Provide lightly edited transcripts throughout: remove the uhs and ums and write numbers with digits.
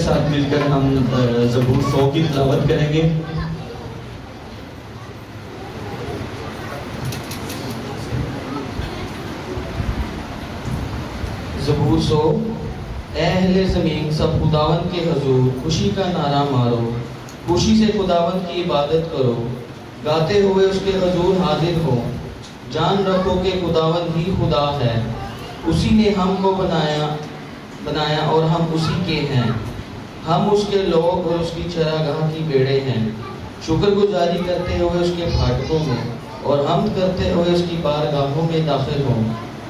ساتھ مل کر ہم زبور 100 کی تلاوت کریں گے. زبور 100. اے اہل زمین سب خداوند کے حضور خوشی کا نعرہ مارو، خوشی سے خداوند کی عبادت کرو، گاتے ہوئے اس کے حضور حاضر ہو. جان رکھو کہ خداوند ہی خدا ہے، اسی نے ہم کو بنایا اور ہم اسی کے ہیں. ہم اس کے لوگ اور اس کی چراگاہ کی بیڑے ہیں. شکر گزاری کرتے ہوئے اس کے پھاٹکوں میں اور حمد کرتے ہوئے اس کی بارگاہوں میں داخل ہو.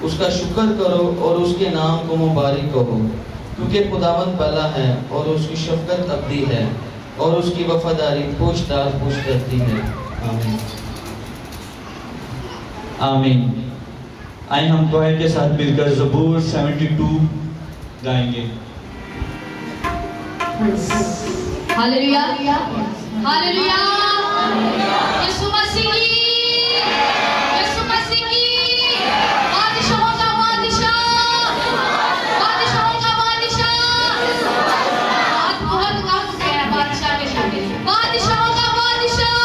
اس کا شکر کرو اور اس کے نام کو مبارک کہو، کیونکہ خداوند بھلا ہے اور اس کی شفقت ابدی ہے اور اس کی وفاداری پوچھ در پوچھ رہتی ہے. آمین. آمین. آئیں ہم کوئر کے ساتھ مل کر زبور 72 گائیں گے. Hallelujah hallelujah. یسوع مسیح کی، یسوع مسیح کی. بادشاہوں کا بادشاہ، بادشاہوں کا بادشاہ. بہت کم ہے بادشاہ کے شامل. بادشاہوں کا بادشاہ.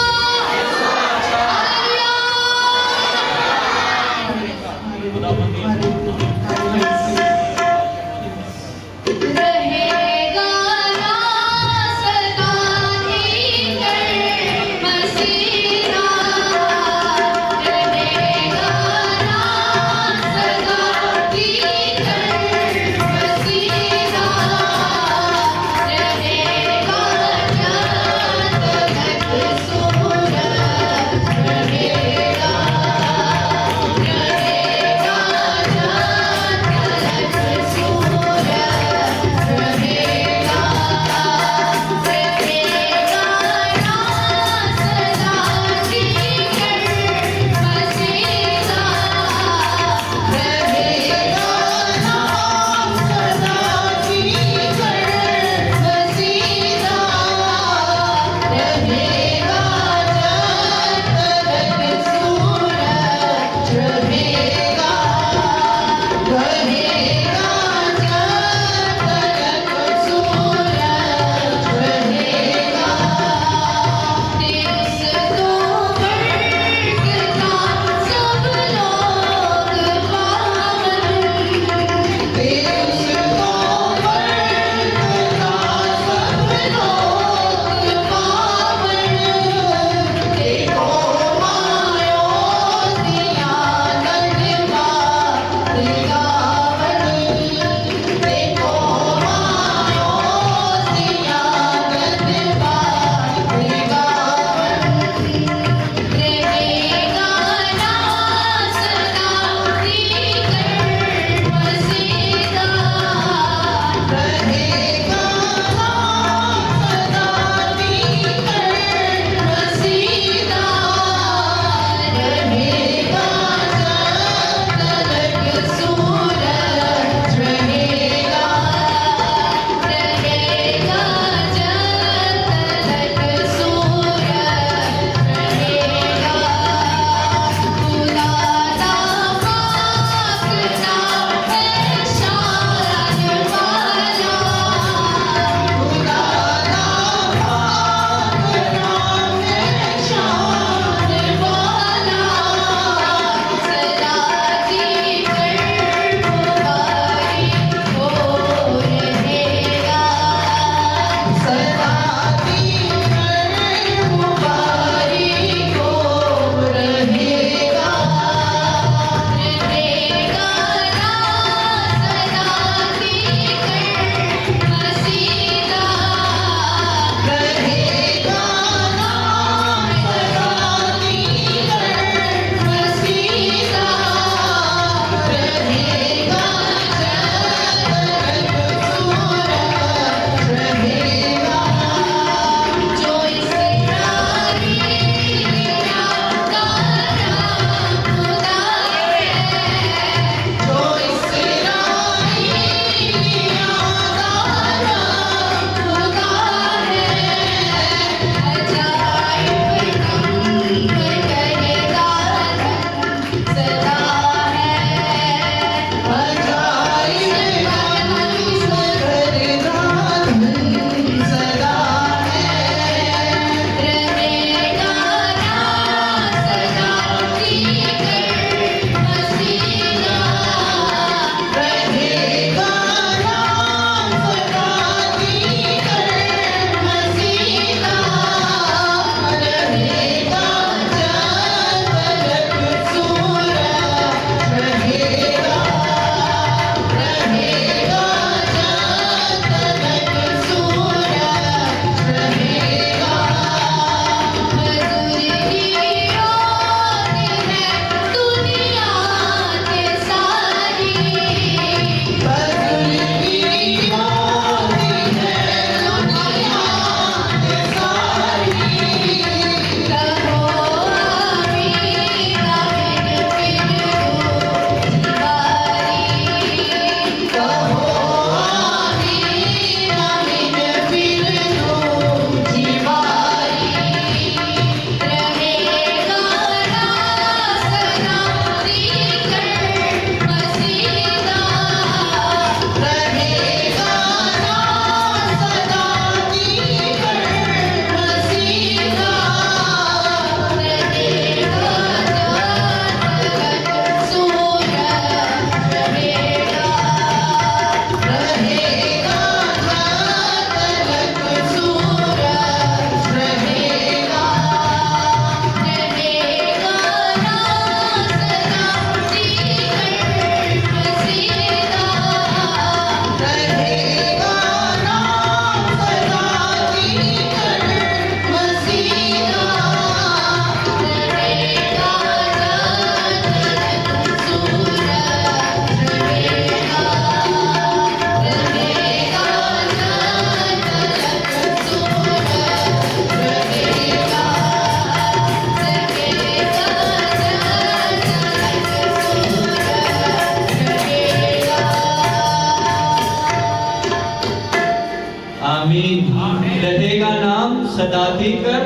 सदा दीकर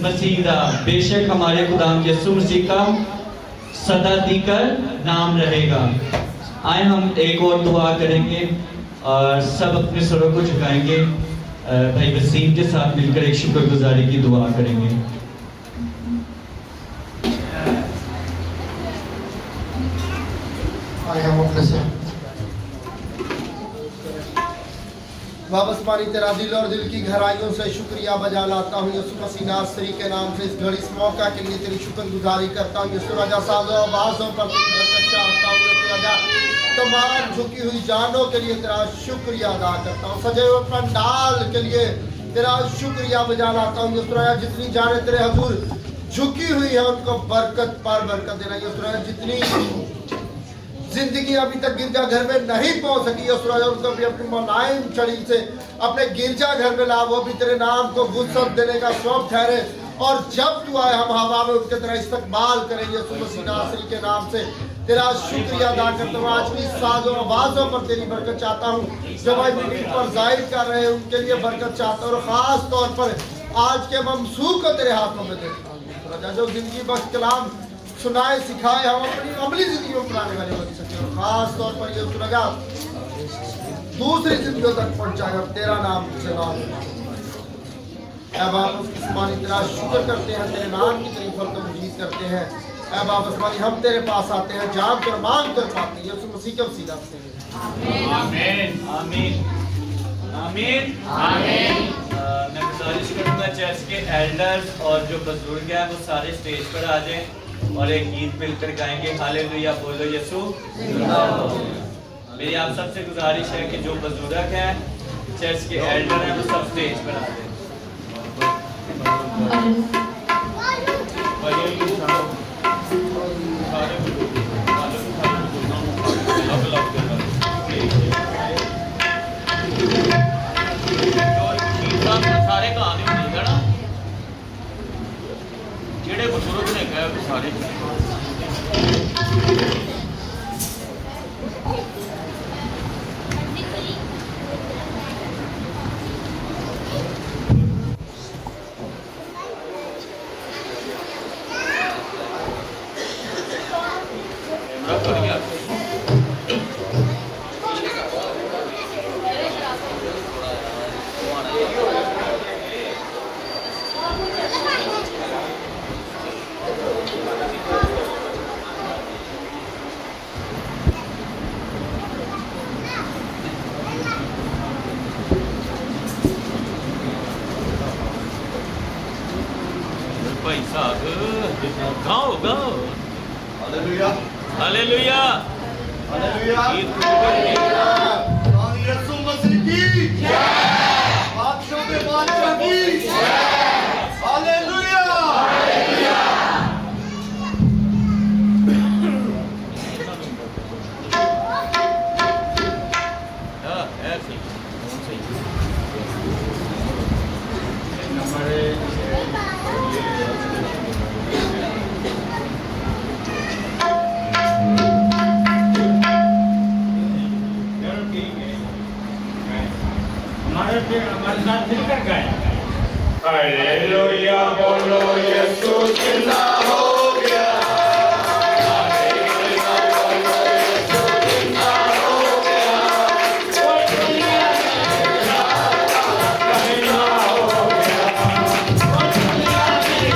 मसीहा, बेशक हमारे खुदा यीशु मसीह का सदा दीकर नाम रहेगा। आए हम एक और दुआ करेंगे और सब अपने सरों को झुकाएंगे। भाई वसीम के साथ मिलकर एक शुक्रगुजारी की दुआ करेंगे। आए हम अपने से वापस पानी तेरा दिल और दिल की गहराइयों से शुक्रिया बजा लाता हूँ यीशु मसीह नासरी के नाम से। इस घड़ी इस मौका के लिए तेरी शुक्रगुजारी करता हूँ यीशु राजा। साजों आवाज़ों पर तेरी बरकत चाहता हूँ यीशु राजा। तमाम झुकी हुई जानों के लिए तेरा शुक्रिया अदा करता हूँ। सजे हुए पंडाल के लिए तेरा शुक्रिया बजा लाता हूँ यीशु राजा। जितनी जाने तेरे हजूर झुकी हुई है उनको बरकत पर बरकत देना यीशु राजा। जितनी जिंदगी अभी तक गिरजा घर में नहीं पहुंच सकी उनको भी अपनी मौलाइन छड़ी से अपने गिरजा घर में ला, वो भी तेरे नाम को वुसअत देने का शौक ठहरे। और जब तू आए हम हवा में उनके तरह इस्तकबाल करेंगे यीशु मसीह नासरी के नाम से। तेरा शुक्रिया अदा करता हूँ। आज की साजों आवाज़ों पर तेरी बरकत चाहता हूँ। जो भाई मीटिंग पर जाहिर कर रहे हैं उनके लिए बरकत चाहता हूँ। और ख़ास तौर पर आज के ममसूक को तेरे हाथों में देता हूँ। जो जिंदगी बख्श कलाम सुनाए सिखाए हम अपनी अमली जिंदगी में अपनाने वाले बन सके। और खास तौर पर ये सुनगा दूसरी जिंदगियों तक पहुंचाए और तेरा नाम से नाम। ऐ बाप आसमानी तेरा शुक्र करते हैं, तेरे नाम की तारीफ और तमजीद करते हैं। ऐ बाप आसमानी हम तेरे पास आते हैं, जान कर मांग कर पाते हैं यीशु मसीह के वसीला से। आमीन आमीन आमीन आमीन। मैं गुजारिश करूंगा चर्च के एल्डर्स और जो बुजुर्ग हैं वो सारे स्टेज पर आ जाएं और एक गीत मिलकर गाएंगे। हालेलुया बोलो यीशु जिंदाबाद। मेरी आप सबसे गुजारिश है कि जो बुजुर्ग हैं चर्च के एल्डर हैं वो सब स्टेज पर आ जाएं। सारे कहानी नहीं है ना जेड़े बुजुर्ग ने कहा सारे भाई साहब गाओ गाओ हालेलुया हालेलुया हालेलुया। यीशु मसीह की जय। बादशाह के बादशाह की जय। Hallelujah hallelujah. हां ऐसे हमारे साथ मिलकर गाएं। हालेलुया बोलो यीशु जिंदा हो गया। हालेलुया बोलो यीशु जिंदा हो गया। कोई दुनिया में जिंदा हो गया। कोई दुनिया में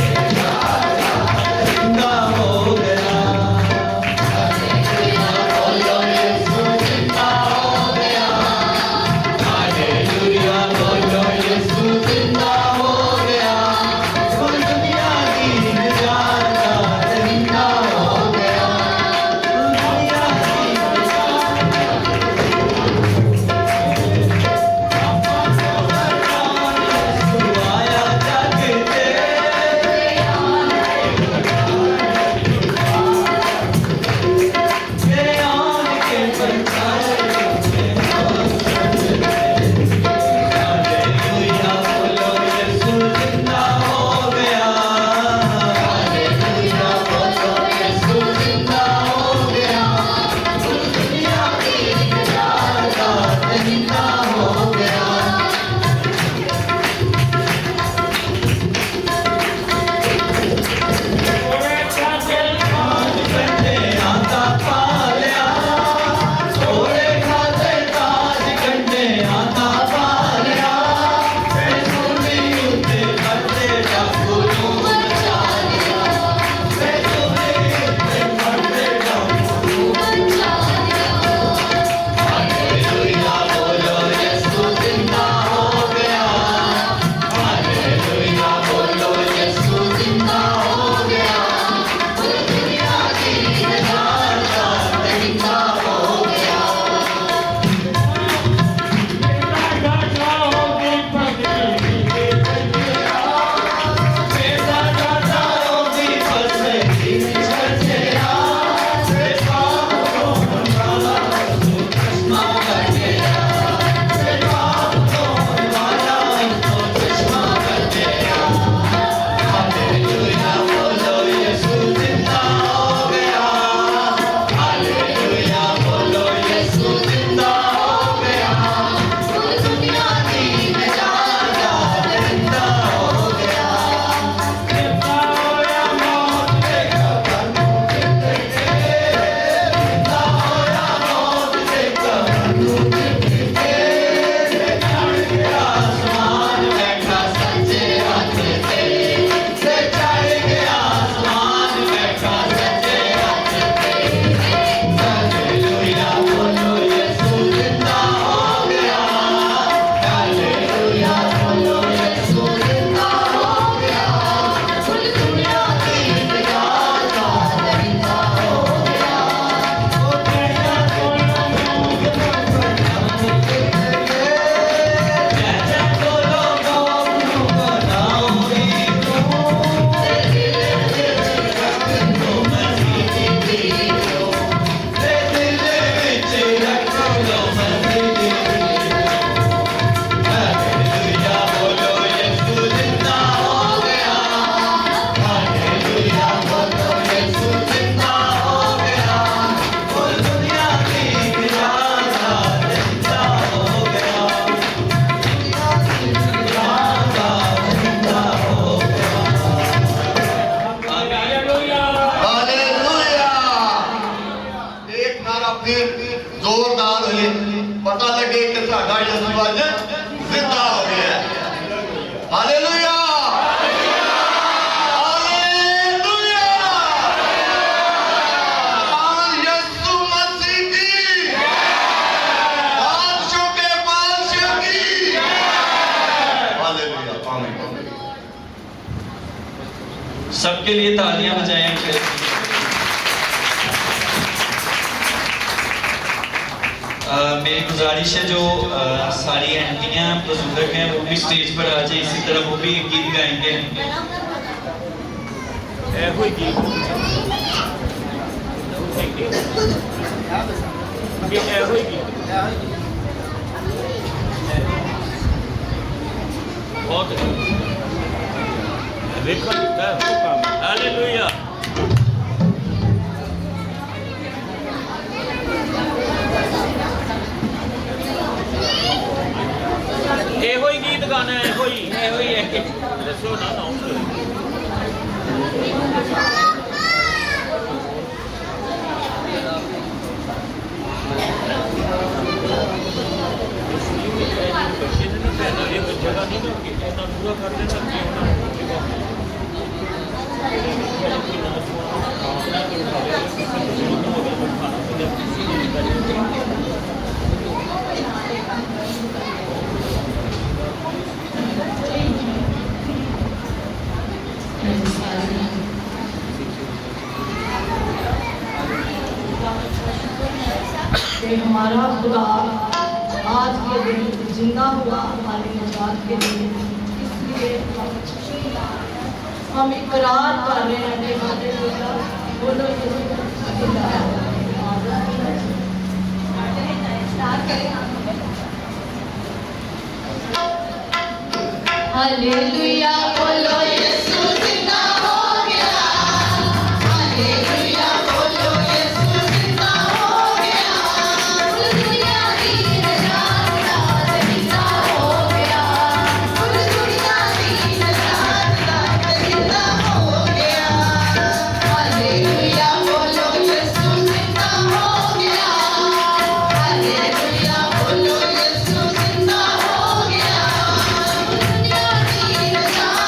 जिंदा हो गया। हालेलुया बोलो यीशु जिंदा हो गया। हालेलुया बोलो यीशु जिंदा हो गया। कोई दुनिया की निजात ਤੇ ਜ਼ੋਰਦਾਰ ਹੋਏ ਪਤਾ ਲੱਗੇ ਕਿ ਸਾਡਾ ਯਿਸੂ ਅੱਜ ਜ਼ਿੰਦਾ ਹੋ ਗਿਆ ਹੈ। ਹਾਲੇਲੂਇਆ ਹਾਲੇਲੂਇਆ ਆਮਨ ਯਿਸੂ ਮਸੀਹ ਕੀ बादशाहों के बादशाह की हालेलुया आमीन। सबके लिए तालियां बजाएं। मेरी गुजारिश है जो सारी आंटियां बुजुर्ग हैं वो भी स्टेज पर आ जाए, इसी तरह वो भी एक गीत गाएंगे। हालेलुया ਇਹੋ ਹੀ ਗੀਤ ਗਾਣਾ ਹੈ, ਇਹੋ ਹੀ ਦੱਸੋ ਨਾ ਜਗ੍ਹਾ ਨਹੀਂ ਕਿ ਇਹਨਾਂ ਪੂਰਾ ਕਰ ਦੇਣਾ ਕਿ हमारा खुदा आज के दिन जिंदा हुआ हमारे निजात के लिए, इसलिए हम इकरार कर रहे हैं कि हालेलुया बोलो हालेलुया बोलो यीशु जिंदा हो गया। हालेलुया बोलो यीशु जिंदा हो गया। पूरी दुनिया की निजात जिंदा हो गया। पूरी दुनिया की निजात जिंदा हो गया। हालेलुया बोलो यीशु जिंदा हो गया। हालेलुया बोलो यीशु जिंदा हो गया। दुनिया की निजात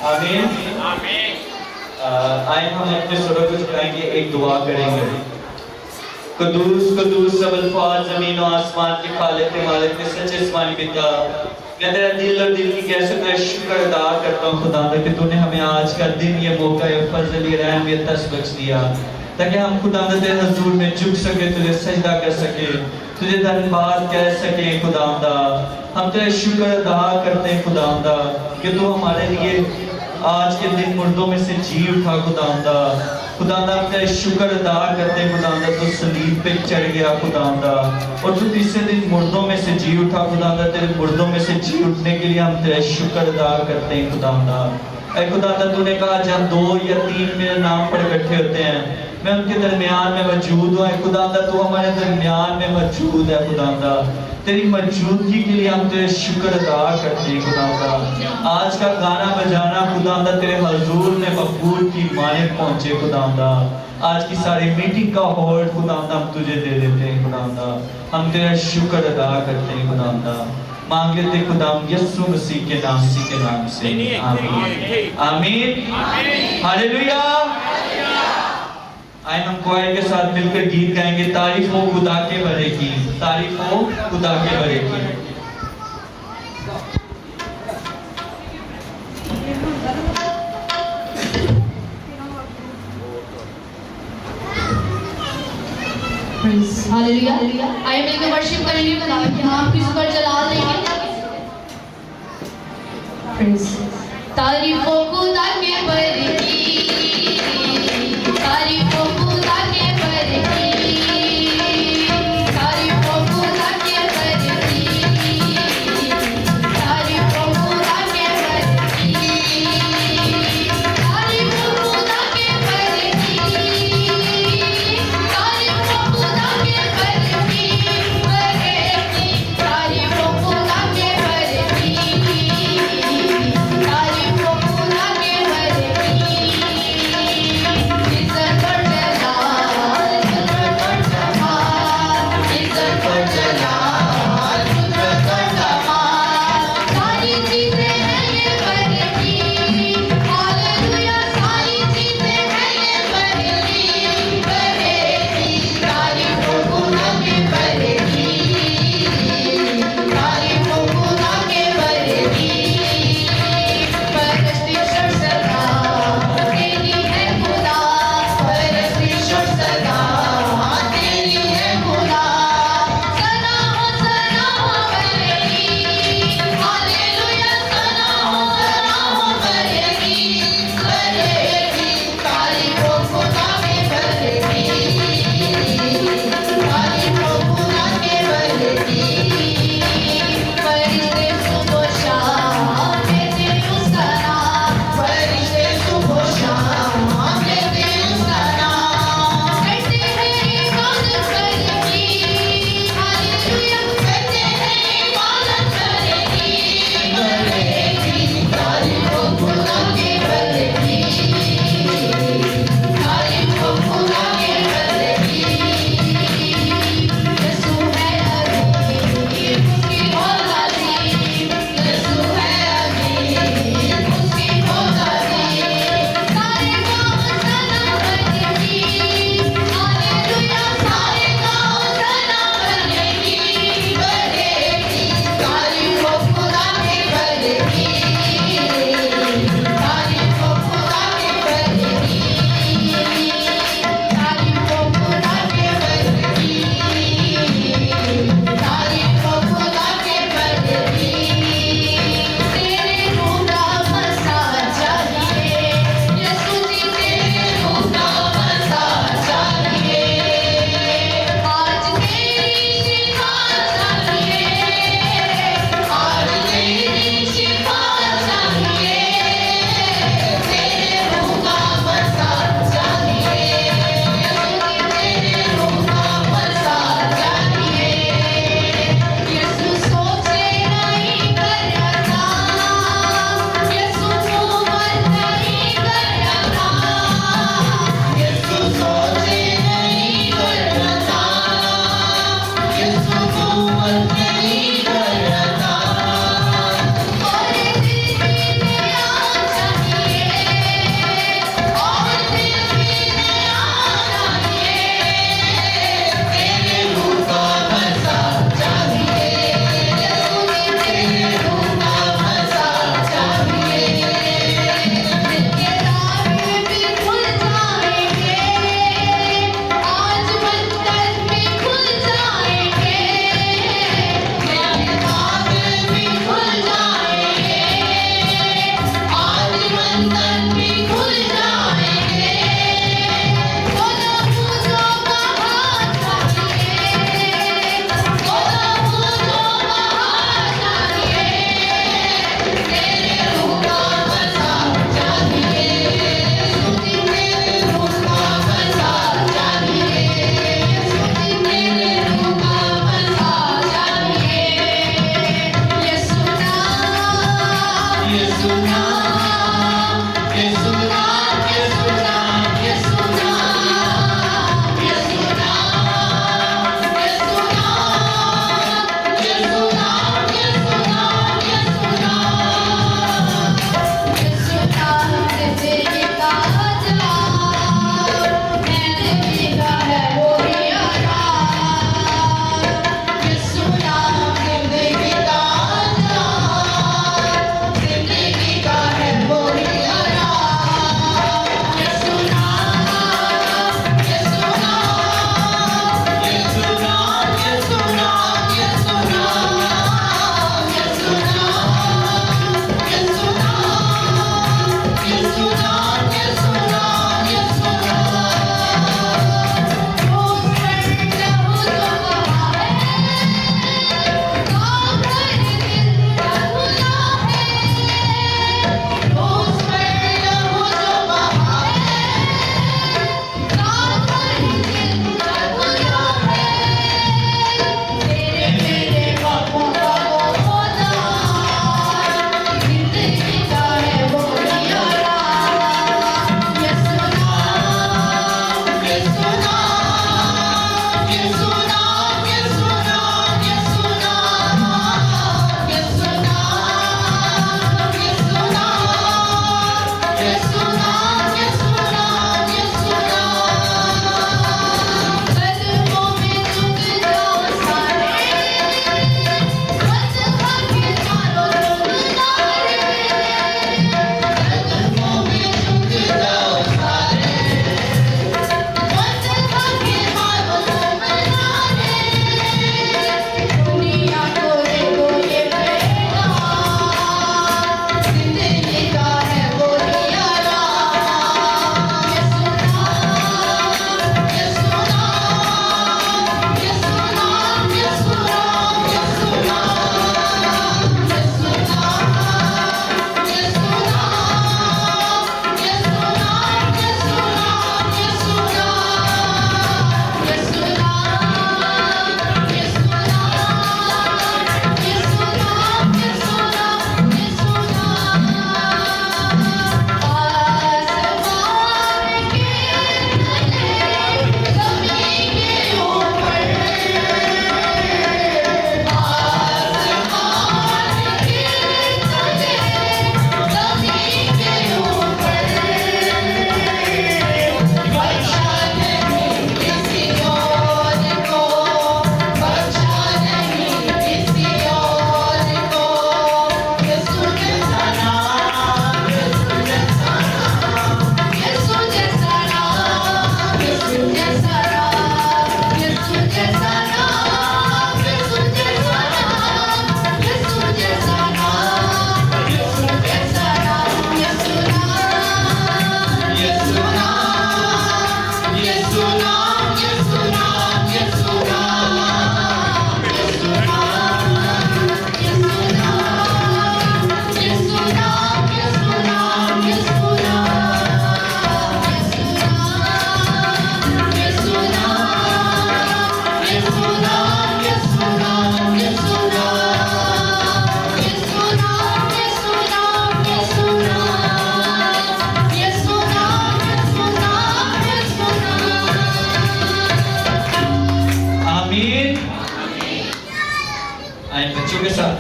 आमीन आमीन। आए हम अपने सुरों को झुकाएंगे, एक दुआ करेंगे। कदूस कदूस सब अल्फाज ज़मीन और आसमान के खालिक के मालिक के सच्चे आसमानी पिता, मैं तेरा दिल और दिल की कैसे तेरा शुक्र अदा करता हूँ खुदा कि तूने हमें आज का दिन, ये मौका, ये फजल, ये रहम, ये तस बख्श दिया ताकि हम खुदा तेरे हजूर में झुक सके, तुझे सजदा कर सके, तुझे धन्यवाद कह सके खुदावंदा। हम तेरा शुक्र अदा करते हैं खुदावंदा कि तू हमारे लिए आज के दिन मुर्दों में से जी उठा खुदावंदा। खुदावंदा हम तेरा शुक्र अदा करते हैं खुदावंदा, तू सलीब पे चढ़ गया खुदावंदा और तू तीसरे दिन मुर्दों में से जी उठा खुदावंदा। तेरे मुर्दों में से जी उठने के लिए हम तेरा शुक्र अदा करते हैं खुदावंदा। ऐ खुदावंदा तूने कहा जब 2 या 3 मेरे नाम पर इकट्ठे होते हैं मैं उनके दरमियान में मौजूद हूँ। खुदावंदा तू हमारे दरमियान में मौजूद है खुदावंदा, तेरी मौजूदगी के लिए हम तेरे शुक्र अदा करते हैं खुदावंदा। आज का गाना बजाना खुदावंदा तेरे हजूर में मकबूल की माने पहुंचे खुदावंदा। आज की सारी मीटिंग का होल्ड खुदावंदा हम तुझे दे देते हैं खुदावंदा, हम तेरा शुक्र अदा करते हैं खुदावंदा। मांग लेते खुदाम यीशु मसीह के नाम से आमीन आमीन हालेलुया। आए हम क्वायर के साथ मिलकर गीत गाएंगे, तारीफ हो खुदा के बड़े की, तारीफ हो खुदा के बड़े की। हालेलुया। आइए मिलकर वर्शिप करेंगे, खुदा के नाम की शुक्र जलाल देंगे। तारीफ हो खुदा के बड़े की, तारीफ हो खुदा के बड़े की, तारीफ हो खुदा के बड़े की, तारीफ हो खुदा के बड़े की, तारीफ हो खुदा के बड़े की, तारीफ हो खुदा के बड़े की, तारीफ हो खुदा के बड़े की, तारीफ हो खुदा के बड़े की।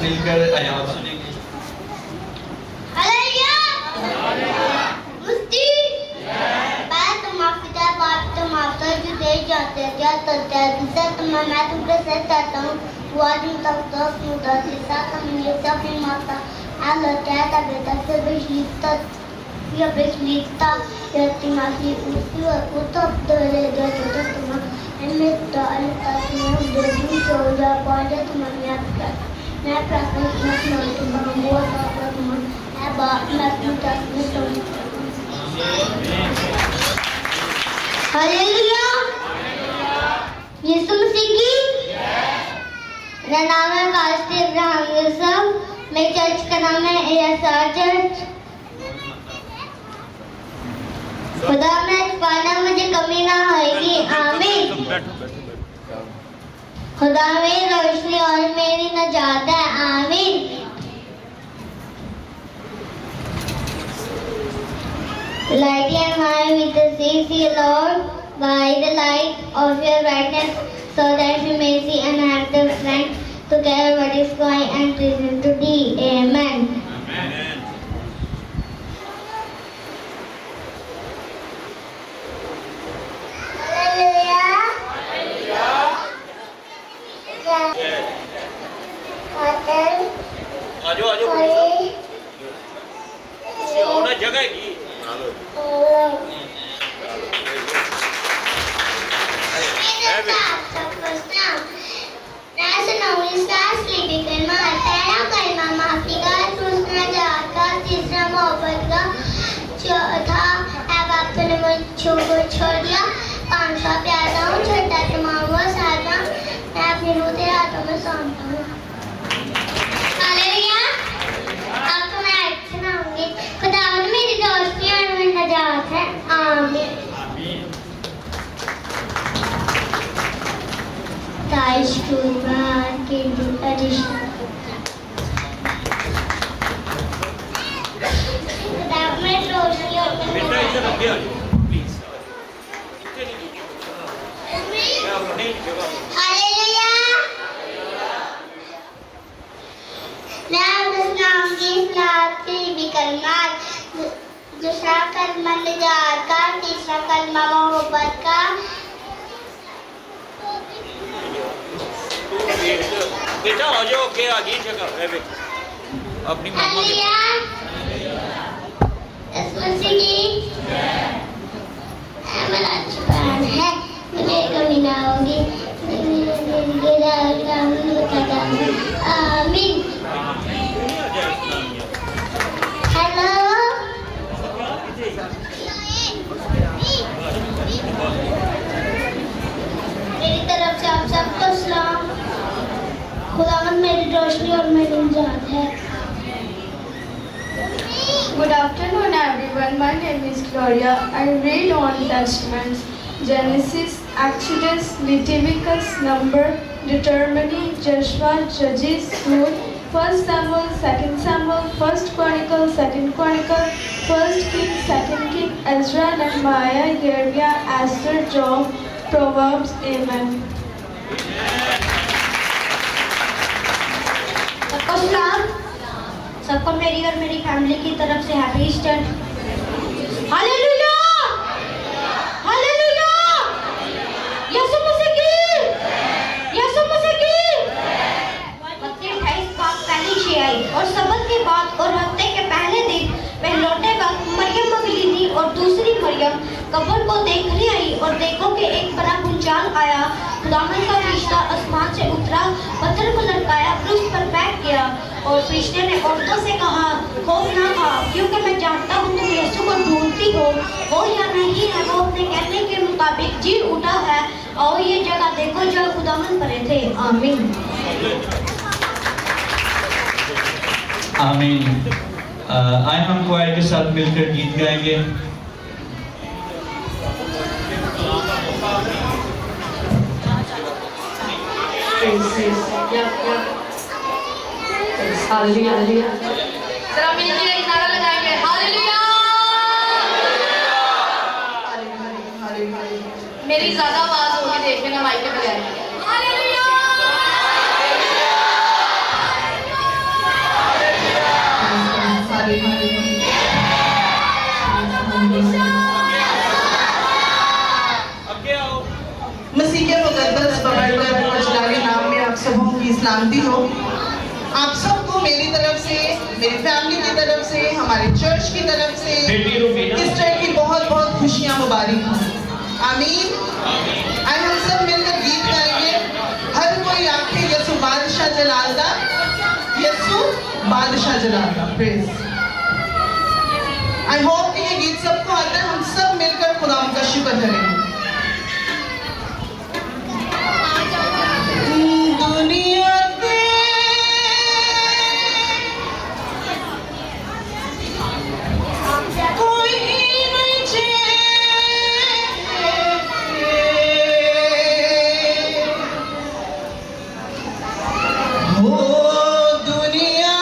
मिलकर आयात सुनेंगे। हालेलुया मुस्ती मैं तुम्हारा पिता बाप तुम्हारा जो दे जाते हैं क्या करते हैं जिससे मैं तुमसे सच कहता हूँ वो आदमी तक 10 मुद्दा से साथ हम ये सब भी माता alla terra vedete beslista io beslista e ti masi io tutto dove dove tutto e metto al tasto dove tutto ya pode tu mania मैं प्रार्थना करता हूँ वो करता हूँ मैं बाप मैं पूजा करता हूँ हालेलुया यीशु मसीह की मेरा नाम है कास्ती इब्राहिम यूसुफ मेरे चर्च का नाम है एएसआर चर्च खुदा में पाना मुझे कमी ना होगी आमीन खुदा मेरी रोशनी और मेरी नजात है आमीन Light your mind with the sea, Lord, by the light of your brightness, so that we may see and have the strength to care what is going and present to thee. Amen. Amen. Hallelujah. आजो आजो होना जगह की तीसरा मोहब्बत का, चौथा है बाप तूने मुझको छोड़ दिया, पांचवा प्यारा हूँ, छठा तमाम हुआ, सातवां मैं अपनी रूह तेरे हाथों में सौंपता हूँ। हालेलुया। आपको मैं आज सुनाऊंगी, खुदावंद मेरी दोस्ती और मेरी नजात है। आमीन। ताइश कुर्बान के अरिशा खुदावंद मेरी रोशनी और मेरी बेटा इधर आगे आ जाओ प्लीज हालेलुया। मैं आपको सुनाऊंगी इस्लाम की भी कलमात। दूसरा कलमा निजात का, तीसरा कलमा मोहब्बत का, बेटा आ जाओ आगे आगे जगह है बेटा अपनी मम्मा के हालेलुया। यीशु मसीह की मेरा अच्छा प्यार है, मुझे कमी ना होगी, आमीन। हेलो मेरी तरफ से आप सबको सलाम। खुदावंद मेरी रोशनी और मेरी निजात है। Good afternoon, everyone. My name is Gloria. I read Old Testaments: Genesis, Exodus, Leviticus, Number, Deuteronomy, Joshua, Judges, Ruth, 1 Samuel, 2 Samuel, 1 Chronicle, 2 Chronicle, 1 King, 2 King, Ezra, Nehemiah, Jeremiah, Esther, Job, Proverbs. Amen. सबको सलाम। सबको मेरी और मेरी family की तरफ से happy Easter. Hallelujah. Hallelujah. यीशु मसीह की। यीशु मसीह की। मत्ती 28 पहली शेयाई और सबत के बाद और हफ्ते के पहले दिन वह लौटे वक्त मरियम मगदलीनी और दूसरी मरियम कब्र को देखने आई और देखो कि एक बड़ा भूचाल आया, खुदावंद का फरिश्ता आसमान से उतरा, पत्थर को लटकाया, क्रूस पर बैठ गया। और फरिश्ते ने औरतों से कहा, खौफ ना खा, क्योंकि मैं जानता हूँ तुम यीशु को ढूंढती हो, वो या नहीं है, वो अपने कहने के मुताबिक जी उठा है। और ये जगह देखो जो खुदावंद परे थे। आमीन। आमीन। आए हम क्वायर के साथ मिलकर गीत गाएंगे। हालेलुया। हालेलुया। जरा मिलके एक नारा लगाएंगे, हालेलुया। हालेलुया। मेरी ज्यादा आवाज होगी, देखने ना माइक पे बजाएं। हालेलुया। आगे आओ मसीह के मुकद्दस पवित्र और जलाले नाम में आप सबों की सलामती हो। आप सबको मेरी तरफ से, मेरी फैमिली की तरफ से, हमारे चर्च की तरफ से ईस्टर की बहुत बहुत खुशियां मुबारक हो। आमीन। आज हम सब मिलकर गीत गाएंगे। हर कोई आंखें यसु बादशाह जलाल दा, यसु बादशाह जलाल दा। प्रेज। आई होप कि ये गीत सबको आता है। हम सब मिलकर खुदा का शुक्र करेंगे। दुनिया के कोई नहीं हो दुनिया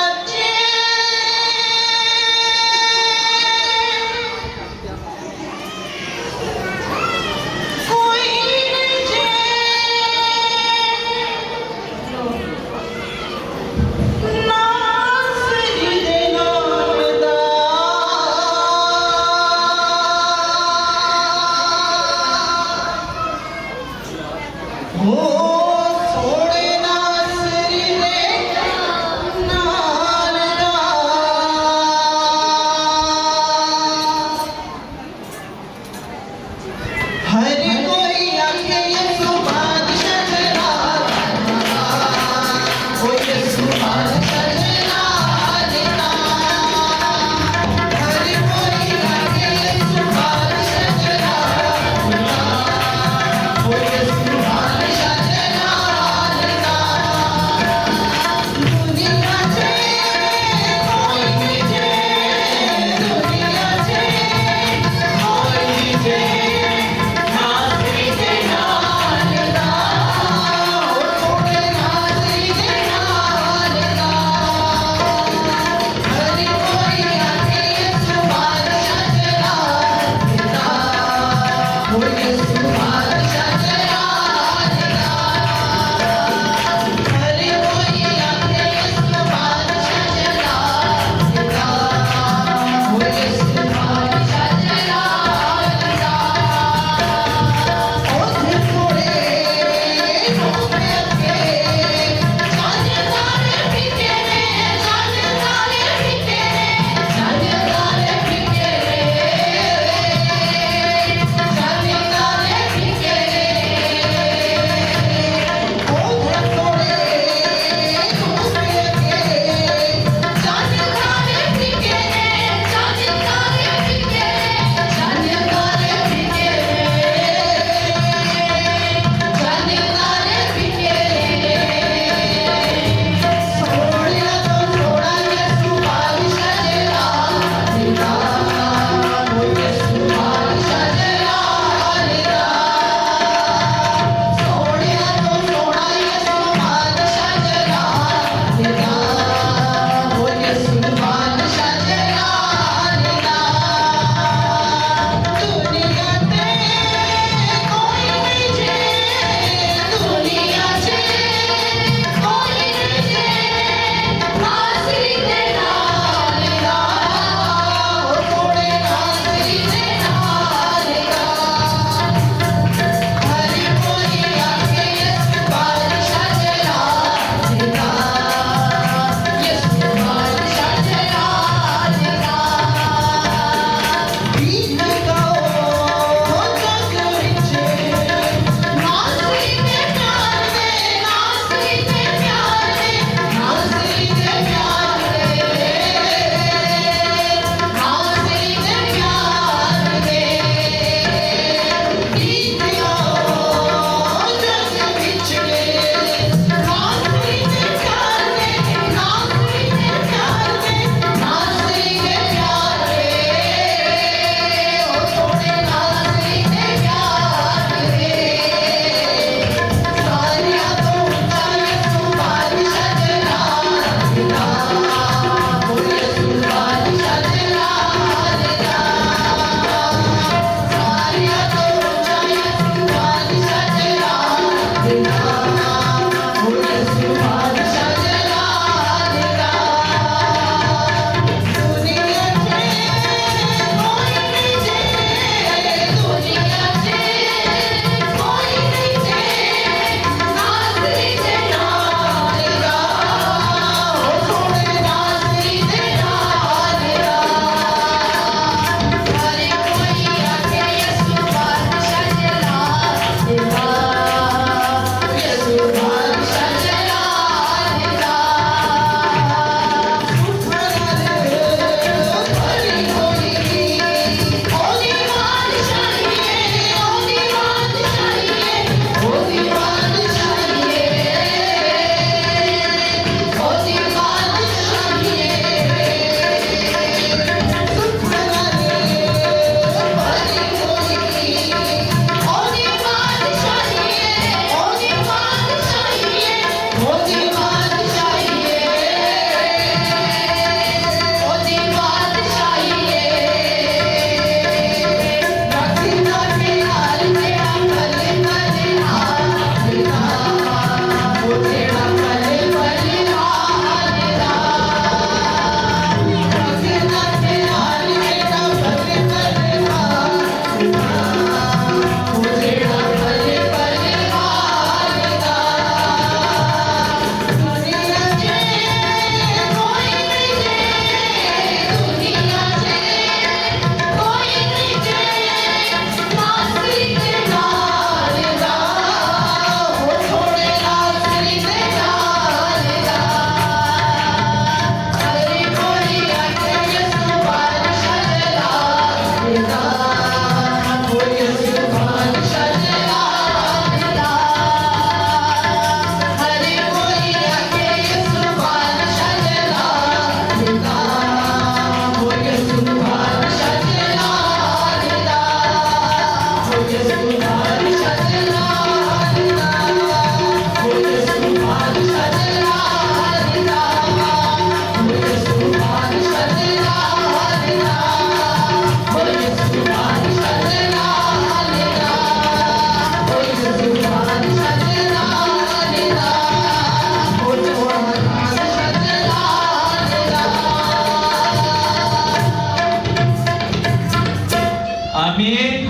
आमीन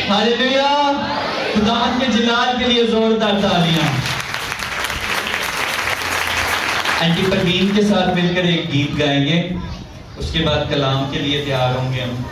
हालेलुया। खुदावंद के जलाल के लिए जोरदार तालियां। आंटी परवीन के साथ मिलकर एक गीत गाएंगे, उसके बाद कलाम के लिए तैयार होंगे हम।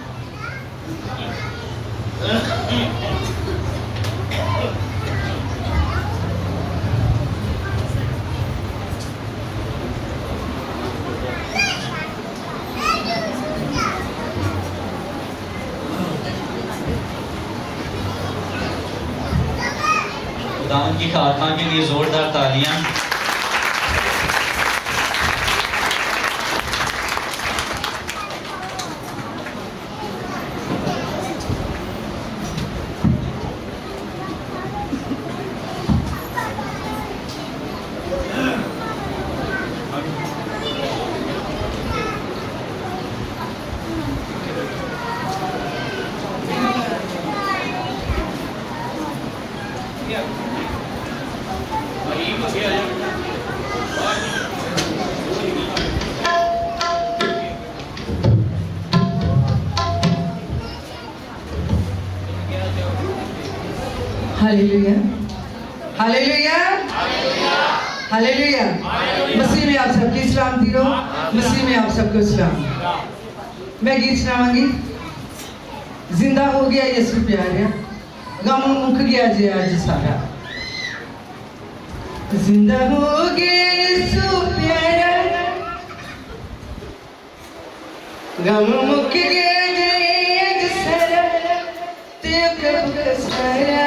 खुदावंद की खातमा के लिए जोरदार तालियां। Hallelujah hallelujah hallelujah. मसीह में आप सबकी सलामती हो, मसीह में आप सबको सलाम। मैं गीत सुनाऊंगी। जिंदा हो गया यीशु प्यारा, गम मुक गया जे आज सारा। जिंदा हो गया यीशु प्यारा, गम मुक गया जे आज सारा। ते प्रभु का सारा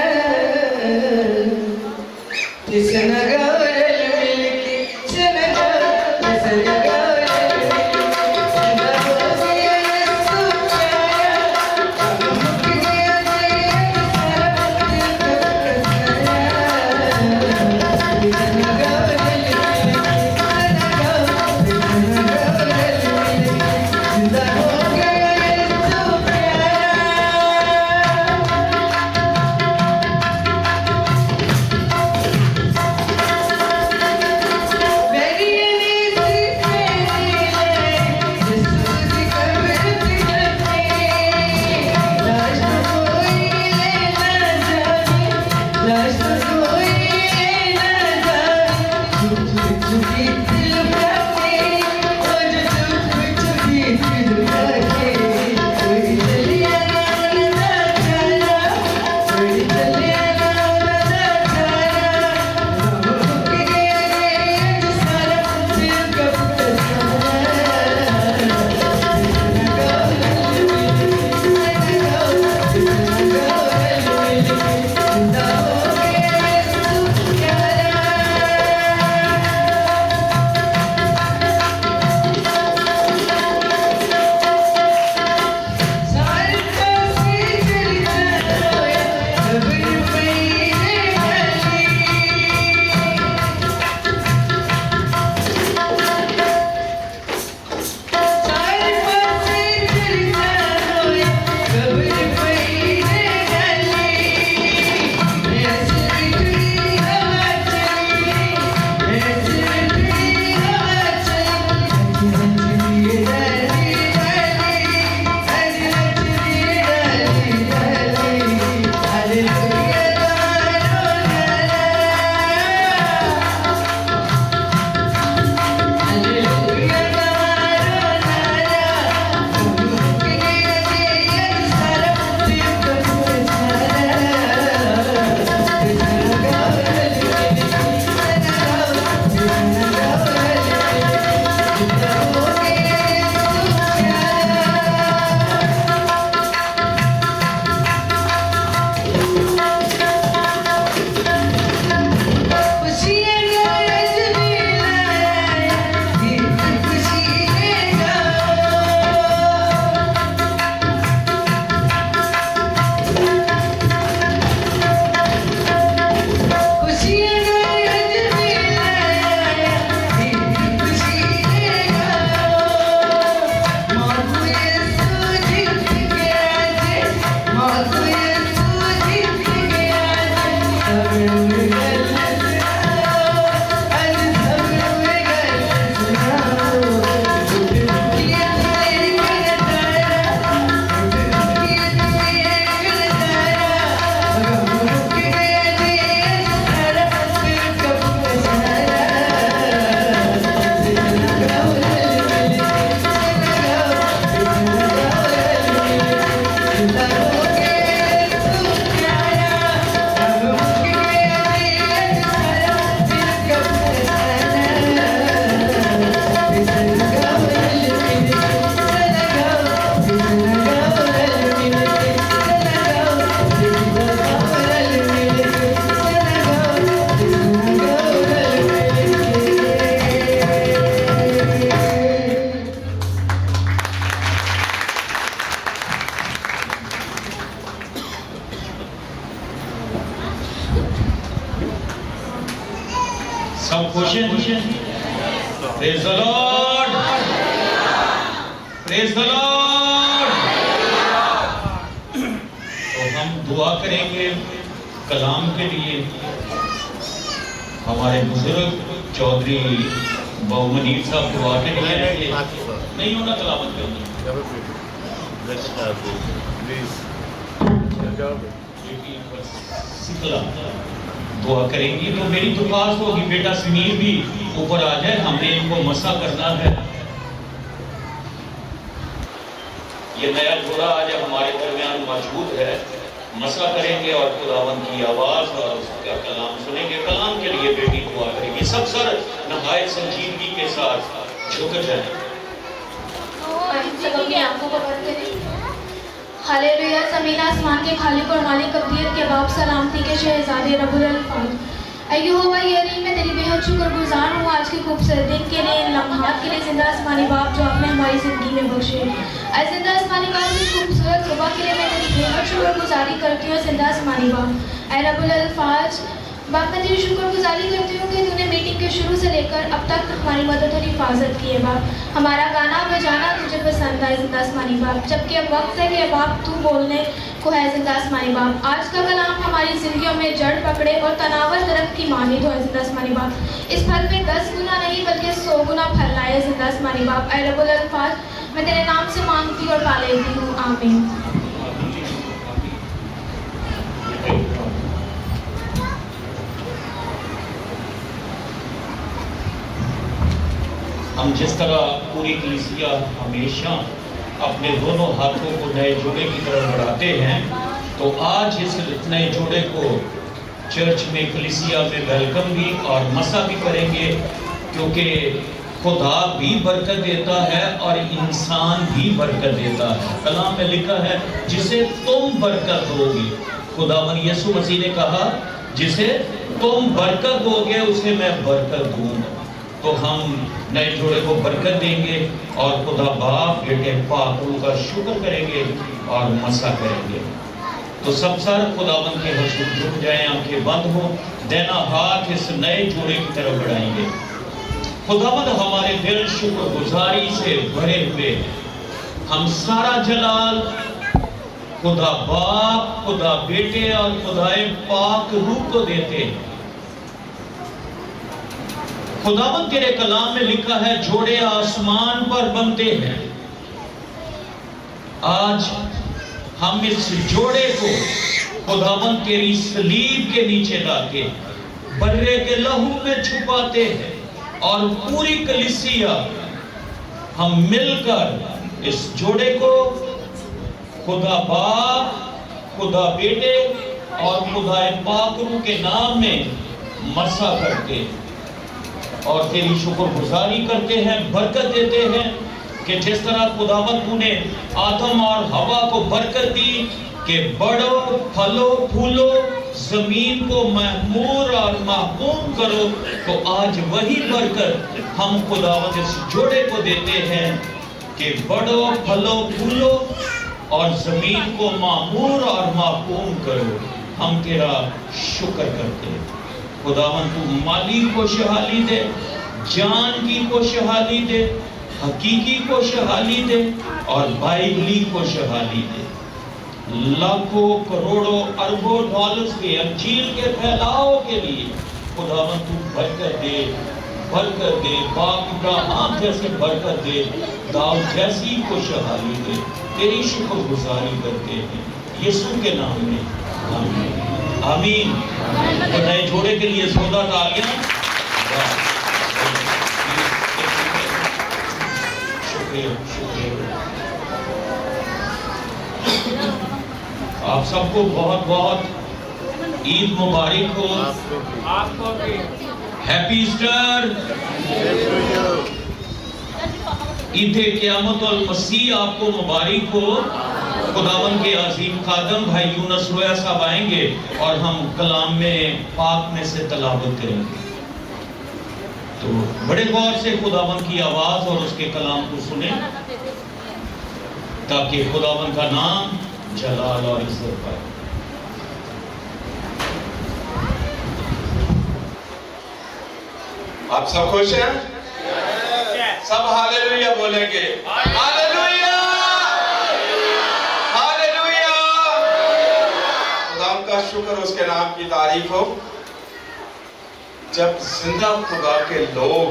सब खुश हैं? Praise the Lord, praise the Lord. तो हम दुआ करेंगे कलाम के लिए। हमारे बुजुर्ग चौधरी बहुमनीर साहब दुआ के लिए नहीं होना तलावत करनी। दुआ करेंगी तो मेरी दुआस होगी बेटा समीर भी ऊपर आ जाए, हमने इनको मसा करना है। ये नया जोड़ा आज हमारे दरमियान मौजूद है, मसा करेंगे और खुदावन की आवाज और उसका कलाम सुनेंगे। कलाम के लिए बेटी दुआ करेगी। सब सर नहायत संजीदगी के साथ झुक जाएं। हालेलुया। ज़मीन आसमान के खालिक और मालिक अब्दियत के बाप, सलामती के शहजादे रब्बुल अल्फाज। ऐ यहोवा यरीम, मैं तेरी बेहद शुक्रगुजार हूँ आज के खूबसूरत दिन के लिए, इन लम्हात के लिए जिंदा आसमानी बाप जो आपने हमारी ज़िंदगी में बख्शे। ऐ जिंदा आसमानी बाप, इस खूबसूरत सुबह के लिए मैं तेरी बेहद शुक्रगुजारी करती हूँ जिंदा आसमानी बाप। ऐ रब्बुल अल्फाज बाप, मैं तेरी शुक्रगुजारी करती हूँ कि तूने मीटिंग के शुरू से लेकर अब तक हमारी मदद और हिफाजत की है बाप। हमारा गाना बजाना तुझे पसंद है जिंदा आसमानी बाप, जबकि अब वक्त है कि बाप तू बोलने को है जिंदा आसमानी बाप। आज का कलाम हमारी जिंदगियों में जड़ पकड़े और तनावर दरख्त की मानिद हो जिंदा आसमानी बाप। इस फल में 10 गुना नहीं बल्कि 100 गुना फल लाए जिंदा आसमानी बाप। ऐ रब्बुल अल्फाज, मैं तेरे नाम से मांगती और पा लेती हूँ, आमीन। हम जिस तरह पूरी कलीसिया हमेशा अपने दोनों हाथों को नए जोड़े की तरफ बढ़ाते हैं, तो आज इस नए जोड़े को चर्च में कलीसिया में वेलकम भी और मसा भी करेंगे, क्योंकि खुदा भी बरकत देता है और इंसान भी बरकत देता है। कलाम में लिखा है जिसे तुम बरकत दोगे, खुदावन यीशु मसीह ने कहा जिसे तुम बरकत दोगे उसे मैं बरकत दूंगा। तो हम नए जोड़े को बरकत देंगे और खुदा बाप बेटे पाक का शुक्र करेंगे और मसा करेंगे। तो सब सर खुदावन के हुजूर झुक जाएं, आंखें बंद हो, देना हाथ इस नए जोड़े की तरफ बढ़ाएंगे। खुदावन हमारे दिल शुक्रगुजारी से भरे हुए हैं। हम सारा जलाल खुदा बाप, खुदा बेटे और खुदाए पाक रूह को देते हैं। खुदावंद तेरे कलाम में लिखा है जोड़े आसमान पर बनते हैं। आज हम इस जोड़े को खुदावंद तेरी सलीब के नीचे लाके बर्रे के लहू में छुपाते हैं और पूरी कलीसिया हम मिलकर इस जोड़े को खुदा बाप, खुदा बेटे और खुदा पाक रूह के नाम में मसा करते हैं और तेरी शुक्रगुजारी करते हैं, बरकत देते हैं कि जिस तरह खुदावंद तूने आदम और हवा को बरकत दी कि बढ़ो, फलो, फूलो, जमीन को महमूर और महफूम करो, तो आज वही बरकत हम खुदावंद इस जोड़े को देते हैं कि बढ़ो, फलो, फूलो और जमीन को मामूर और महफूम करो। हम तेरा शुक्र करते हैं खुदावन, तू माली खुशहाली दे, जान की खुशहाली दे, हकीकी खुशहाली दे और बाइबली खुशहाली दे। लाखों करोड़ों अरबों डॉलर्स के अंजील के फैलाव के लिए खुदावन तू बरकत दे, बरकत दे, बाप इब्राहिम जैसे बरकत दे, दाऊद जैसी खुशहाली दे। तेरी शुक्रगुजारी करते हैं यीशु के नाम में, आमीन आमीन। तो नए जोड़े के लिए जोरदार तालियां। शुक्रिया शुक्रिया। आप सबको बहुत बहुत ईद मुबारक हो। आपको भी हैप्पी ईस्टर, ईद क़यामतुल मसीह आपको मुबारक हो। खुदावन के अजीम खादम भाई यूनुस रोया साहब आएंगे और हम कलाम में पाक में से तलावत करेंगे। तो बड़े गौर से खुदावन की आवाज और उसके कलाम को सुने ताकि खुदावन का नाम जलाल और इज्जत पाए। आप सब खुश हैं? सब हालेलुया बोलेंगे। Hallelujah, hallelujah. खुदा का शुक्र, उसके नाम की तारीफ हो। जब जिंदा खुदा के लोग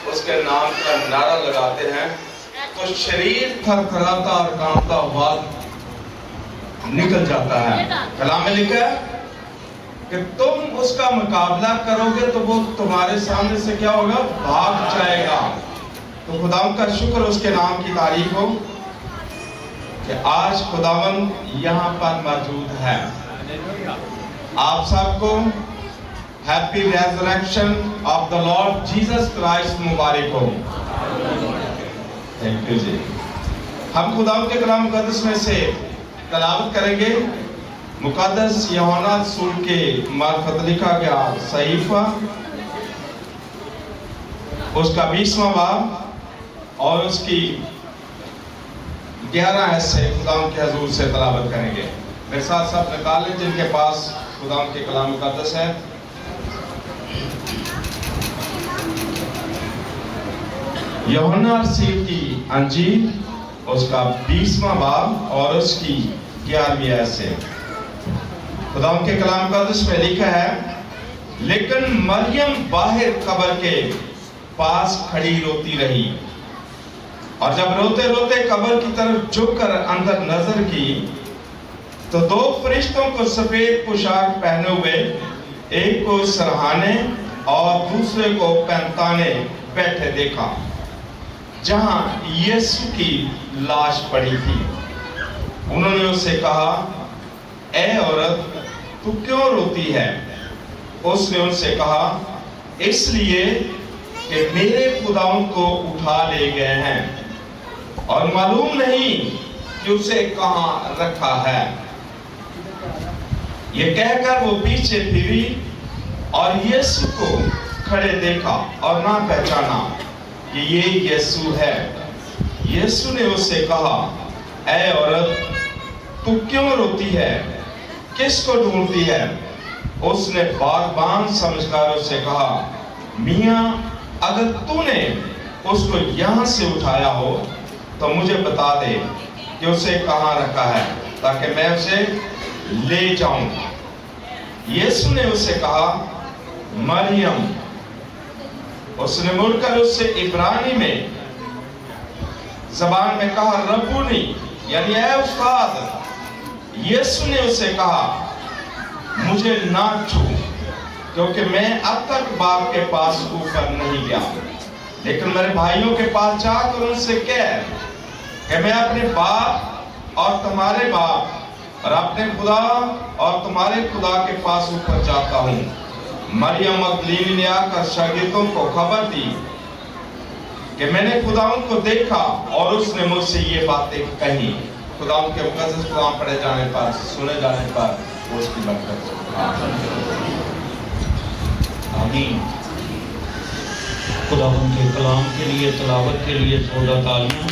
उसके नाम का नारा लगाते हैं तो शरीर थरथराता और कांपता हुआ निकल जाता है। कलाम में लिखा है कि तुम उसका मुकाबला करोगे तो वो तुम्हारे सामने से क्या होगा? भाग जाएगा। तो खुदावन का शुक्र, उसके नाम की तारीफ हो कि आज खुदावन यहाँ पर मौजूद है। आप सबको happy resurrection of the Lord Jesus Christ मुबारक हो। थैंक यू जी। हम खुदावन के कलाम मुकद्दस में से तलावत करेंगे मुकद्दस यूहन्ना रसूल के मार्फत लिखा गया सहीफा, उसका 20वां बाब और उसकी 11 हिस्से खुदावन के हजूर से तलावत करेंगे। मेरे साथ सब निकाल लें जिनके पास खुदावन के कलाम मुकद्दस है। यूहन्ना रसूल की अंजील, उसका 20वां बाब और उसकी 11वीं आयत से खुदावन के कलाम मुकद्दस में लिखा है, लेकिन मरियम बाहर कब्र के पास खड़ी रोती रही, और जब रोते रोते कब्र की तरफ झुककर अंदर नजर की तो 2 फरिश्तों को सफेद पोशाक पहने हुए, एक को सरहाने और दूसरे को पैंताने बैठे देखा, जहां यीशु की लाश पड़ी थी। उन्होंने उससे कहा, ऐ औरत, तू क्यों रोती है? उसने उनसे कहा, इसलिए कि मेरे खुदावन को उठा ले गए हैं और मालूम नहीं कि उसे कहां रखा है। ये कहकर वो पीछे फिरी और यीशु को खड़े देखा और ना पहचाना कि ये यीशु है। यीशु ने उससे कहा, ऐ औरत, तू क्यों रोती है? किसको ढूंढती है? उसने बागबान समझकर उससे कहा, मियां, अगर तूने उसको यहाँ से उठाया हो तो मुझे बता दे कि उसे कहाँ रखा है, ताकि मैं उसे ले जाऊं। यीशु ने उससे कहा, मरियम। उसने मुड़कर उससे इब्रानी में जबान में कहा, रब्बुनी, यानी ऐ उस्ताद। यीशु ने उससे कहा, मुझे ना छू, क्योंकि मैं अब तक बाप के पास ऊपर नहीं गया, लेकिन मेरे भाइयों के पास जाकर उनसे कह कि मैं अपने बाप और तुम्हारे बाप और अपने खुदा और तुम्हारे खुदा के पास ऊपर जाता हूँ। मरियम मगदलीनी ने आकर शागिर्दों को खबर दी कि मैंने खुदावन को देखा और उसने मुझसे ये बातें कही। खुदावन के मुकद्दस कलाम पढ़े जाने पर, सुने जाने पर उसकी बरकत। आमीन। खुदावन के कलाम के लिए, तिलावत के लिए जोरदार तालियां।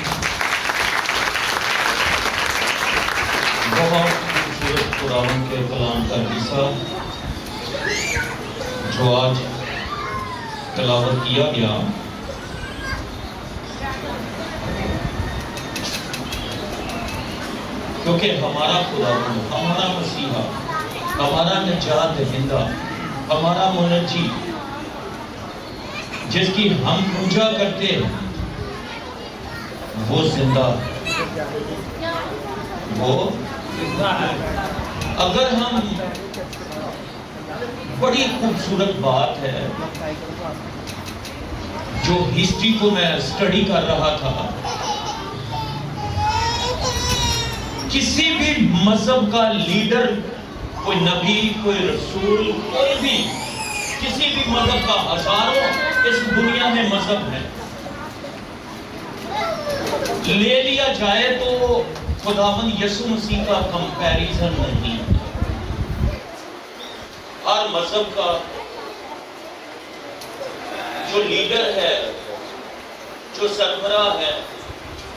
बहुत खूबसूरत खुदावन के कलाम का हिस्सा जो आज तिलावत किया गया, क्योंकि हमारा खुदावन, हमारा मसीहा, हमारा निजात दहिंदा, हमारा मुनज्जी, जिसकी हम पूजा करते हैं, वो जिंदा है। अगर हम, बड़ी खूबसूरत बात है जो हिस्ट्री को मैं स्टडी कर रहा था, किसी भी मजहब का लीडर, कोई नबी, कोई रसूल, कोई भी, किसी भी मजहब का, हजारों इस दुनिया में मजहब है, ले लिया जाए तो खुदावंद यीशु मसीह का कंपैरिजन नहीं। हर मजहब का जो लीडर है, जो सरबराह है,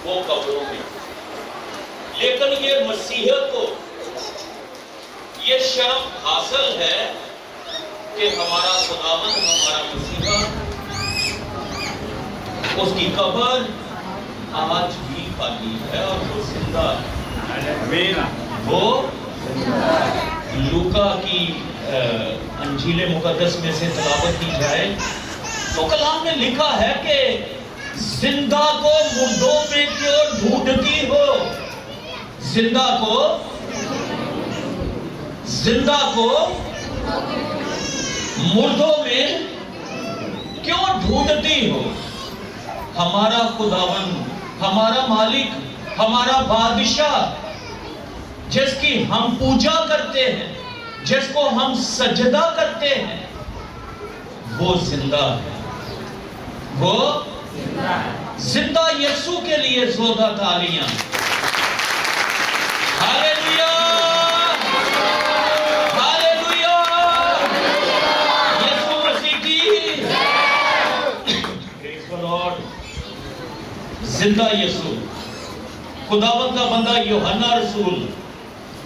वो कब्रों में, लेकिन ये मसीहत को ये शर्फ हासिल है کہ ہمارا خداوند ہمارا مسیحا اس کی قبر آج بھی خالی ہے اور وہ زندہ ہے. وہ لوکا کی انجیل مقدس میں سے تلاوت کی جائے تو کلام میں لکھا ہے کہ زندہ کو مردوں میں کیوں ڈھونڈتی ہو. زندہ کو مردوں میں کیوں ڈھونڈتی ہو. ہمارا خداوند، ہمارا مالک، ہمارا بادشاہ جس کی ہم پوجا کرتے ہیں، جس کو ہم سجدہ کرتے ہیں، وہ زندہ ہے. وہ زندہ یسوع کے لیے زودہ تالیاں. ہاللیلویا، ہاللیلویا، یسوع مسیح کی. پریز دی لارڈ. زندہ یسوع، خداوند کا بندہ یوحنا رسول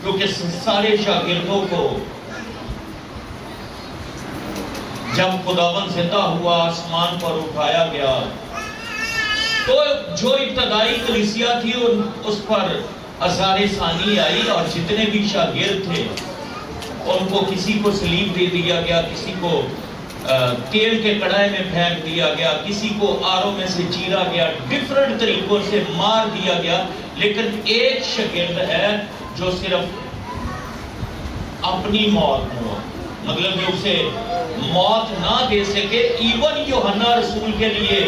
جو کہ سارے شاگردوں کو جب خداوند زندہ ہوا آسمان پر اٹھایا گیا تو جو ابتدائی کلیسیا تھی اس پر عذاب ثانی آئی اور جتنے بھی شاگرد تھے ان کو کسی کو صلیب دے دیا گیا، کسی کو تیل کے کڑھائی میں پھینک دیا گیا، کسی کو آروں میں سے چیرا گیا، ڈیفرنٹ طریقوں سے مار دیا گیا. لیکن ایک شاگرد ہے جو صرف اپنی موت ہو، مطلب جو اسے موت نہ دے سکے. ایون یوحنا رسول کے لیے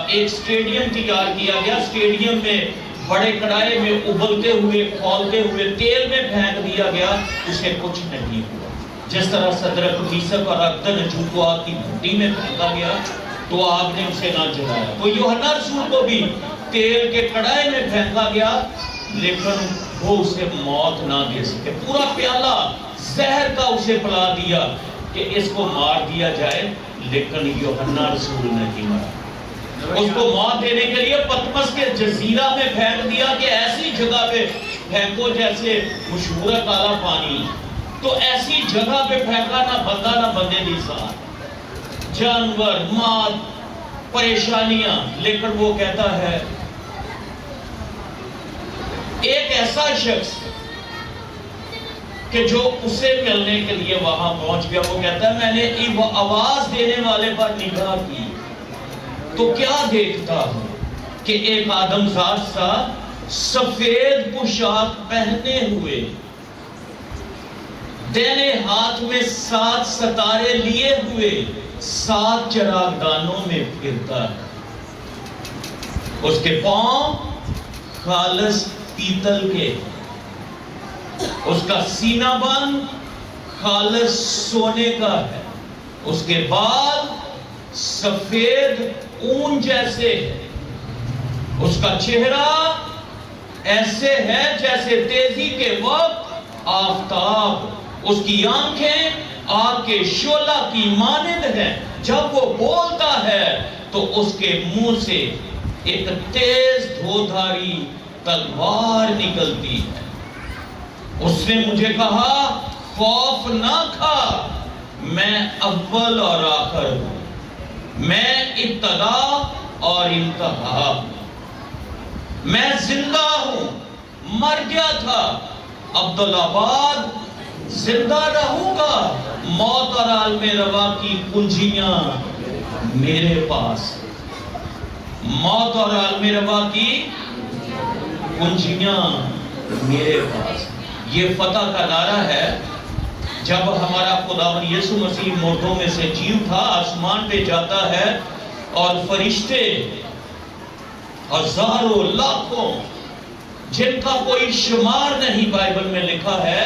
ایک سٹیڈیم تیار کیا گیا. سٹیڈیم میں بڑے کڑھائی میں ابلتے ہوئے کھولتے ہوئے تیل میں پھینک دیا گیا، اسے کچھ نہیں ہوا. جس طرح صدرک میثق اور ابدنجو کو آگ کی بھٹی میں پھینکا گیا تو آگ نے اسے نہ جلایا. تو یوحنا رسول کو بھی تیل کے کڑھائی میں پھینکا گیا لیکن وہ اسے موت نہ دے سکے. پورا پیالہ زہر کا اسے پلا دیا کہ اس کو مار دیا جائے، لیکن یوحنا رسول نہیں مرا. اس کو موت دینے کے لیے پتمس کے جزیرہ میں پھینک دیا کہ ایسی جگہ پہ پھینکو جیسے مشہور ہے کالا پانی. تو ایسی جگہ پہ پھینکا، نہ بندہ نہ بندے دی ساتھ، جانور، مات، پریشانیاں. لیکن وہ کہتا ہے ایک ایسا شخص کہ جو اسے ملنے کے لیے وہاں پہنچ گیا، وہ کہتا ہے میں نے آواز دینے والے پر نگاہ کی تو کیا دیکھتا ہوں کہ ایک آدمزاد سا سفید پوشاک پہنے ہوئے دہنے ہاتھ میں 7 ستارے لیے ہوئے 7 چراغ دانوں میں پھرتا ہے. اس کے پاؤں خالص پیتل کے، اس کا سینہ بند خالص سونے کا ہے، اس کے بال سفید اون جیسے ہے، اس کا چہرہ ایسے ہے جیسے تیزی کے وقت آفتاب، اس کی آنکھیں آگ کے شعلہ کی مانند ہیں. جب وہ بولتا ہے تو اس کے منہ سے ایک تیز دھودھاری تلوار نکلتی ہے. اس نے مجھے کہا خوف نہ کھا، میں اول اور آخر ہوں، میں ابتدا اور انتہا ہوں. میں زندہ ہوں، مر گیا تھا، عبدالآباد زندہ رہوں گا. موت اور عالم روا کی کنجیاں میرے پاس، موت اور عالم روا کی کنجیاں میرے پاس. یہ فتح کا نعرہ ہے. جب ہمارا خداوند یسوع مسیح مردوں میں سے جی اٹھا، آسمان پہ جاتا ہے اور فرشتے ہزاروں لاکھوں جن کا کوئی شمار نہیں بائبل میں لکھا ہے،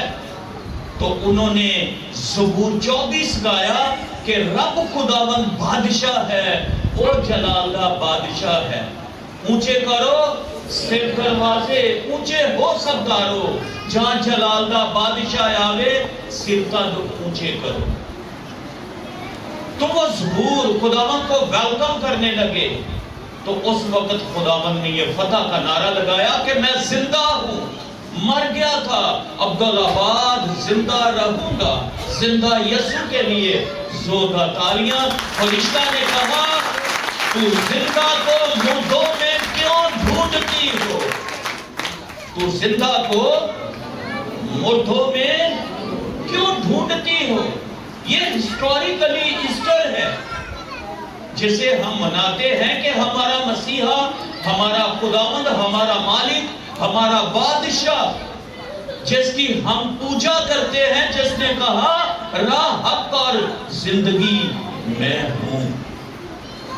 تو انہوں نے زبور 24 گایا کہ رب خداوند بادشاہ ہے، او جلالہ بادشاہ ہے. اونچے کرو سر دروازے، اونچے ہو سب دارو، جہاں جلالہ بادشاہ آوے سر تد اونچے کرو. تو وہ زبور خداوند کو ویلکم کرنے لگے. تو اس وقت خداوند نے یہ فتح کا نعرہ لگایا کہ میں زندہ ہوں، مر گیا تھا، عبدالآباد زندہ رہوں گا، زندہ یسوع کے لیے زوردار تالیاں۔ فرشتہ نے کہا تو زندہ کو مردوں میں کیوں ڈھونڈتی ہو؟ تو زندہ کو مردوں میں کیوں ڈھونڈتی ہو؟ یہ ہسٹوریکلی ایسٹر ہے جسے ہم مناتے ہیں کہ ہمارا مسیحا، ہمارا خداوند، ہمارا مالک، ہمارا بادشاہ، جس کی ہم پوجا کرتے ہیں، جس نے کہا راہ، حق اور زندگی میں ہوں،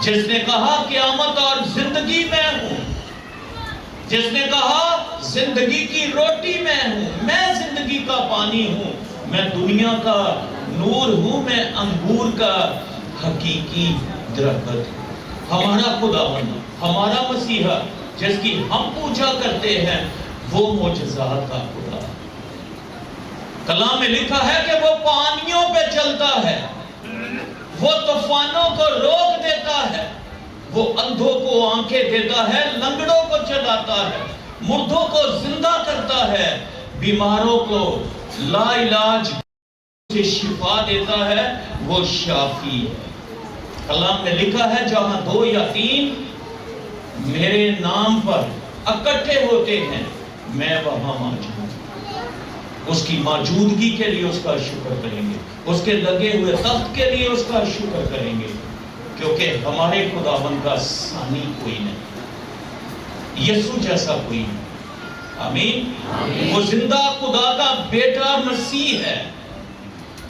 جس نے کہا قیامت اور زندگی میں ہوں، جس نے کہا زندگی کی روٹی میں ہوں، میں زندگی کا پانی ہوں، میں دنیا کا نور ہوں، میں انگور کا حقیقی درخت۔ ہمارا خداوند، ہمارا مسیحا جس کی ہم پوجا کرتے ہیں، وہ معجزات کا خدا۔ کلام میں لکھا ہے کہ وہ پانیوں پہ چلتا ہے، وہ طوفانوں کو روک دیتا ہے، وہ اندھوں کو آنکھیں دیتا ہے، لنگڑوں کو چلاتا ہے، مردوں کو زندہ کرتا ہے، بیماروں کو لا علاج سے شفا دیتا ہے، وہ شافی ہے۔ کلام میں لکھا ہے جہاں 2 یا 3 میرے نام پر اکٹھے ہوتے ہیں، میں وہاں موجود ہوں۔ اس کی موجودگی کے لیے اس کا شکر کریں گے، اس کے لگے ہوئے تخت کے لیے اس کا شکر کریں گے، کیونکہ ہمارے خداوند کا ثانی کوئی نہیں، یسوع جیسا کوئی نہیں۔ آمین۔ وہ زندہ خدا کا بیٹا مسیح ہے،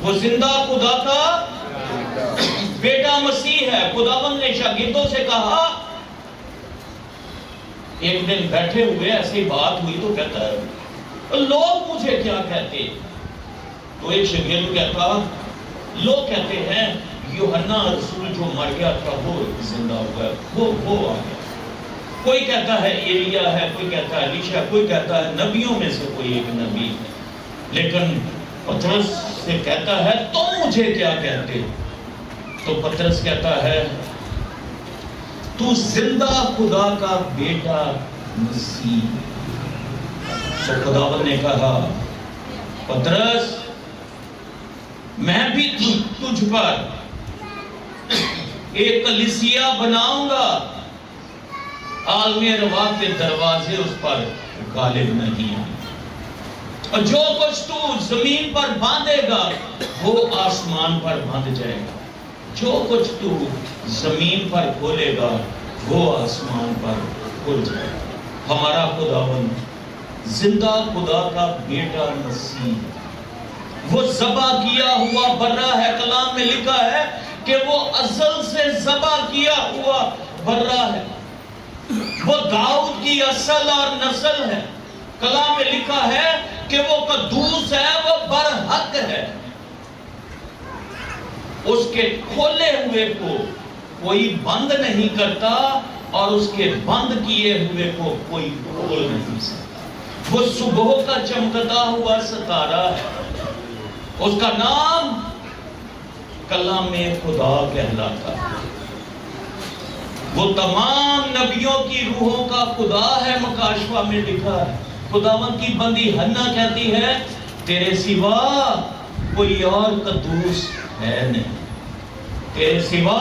وہ زندہ خدا کا بیٹا مسیح ہے۔ خداوند نے شاگردوں سے کہا، ایک دن بیٹھے ہوئے ایسی بات ہوئی تو کہتا ہے لوگ مجھے کیا کہتے؟ تو ایک شاگرد کہتا لوگ کہتے ہیں یوحنا رسول جو مر گیا تھا وہ زندہ ہوا ہے، وہ آ گیا۔ کوئی کہتا ہے ایلیا ہے، کوئی کہتا ہے الیشا، کوئی کہتا ہے نبیوں میں سے کوئی ایک نبی ہے۔ لیکن پترس سے کہتا ہے تم مجھے کیا کہتے؟ تو پترس کہتا ہے تو زندہ خدا کا بیٹا مسیح۔ تو خداوند نے کہا پترس میں بھی تجھ پر ایک کلیسیا بناؤں گا، عالم روا کے دروازے اس پر غالب نہیں ہیں، اور جو کچھ تو زمین پر باندھے گا وہ آسمان پر باندھ جائے گا، جو کچھ تو زمین پر کھولے گا وہ آسمان پر کھل جائے گا۔ ہمارا خداوند زندہ خدا کا بیٹا مسیح، وہ ذبح کیا ہوا برہ ہے۔ کلام میں لکھا ہے کہ وہ ازل سے ذبح کیا ہوا برہ ہے، وہ داؤد کی اصل اور نسل ہے۔ کلام میں لکھا ہے کہ وہ قدوس ہے، وہ برحق ہے، اس کے کھولے ہوئے کو کوئی بند نہیں کرتا اور اس کے بند کیے ہوئے کو کوئی کھول نہیں سکتا۔ وہ صبح کا چمکتا ہوا ستارہ ہے، اس کا نام کلام خدا کہلاتا ہے۔ وہ تمام نبیوں کی روحوں کا خدا ہے، مکاشفہ میں لکھا ہے۔ خداوند کی بندی حنا کہتی ہے تیرے سوا کوئی اور قدوس ہے نہیں، تیرے سوا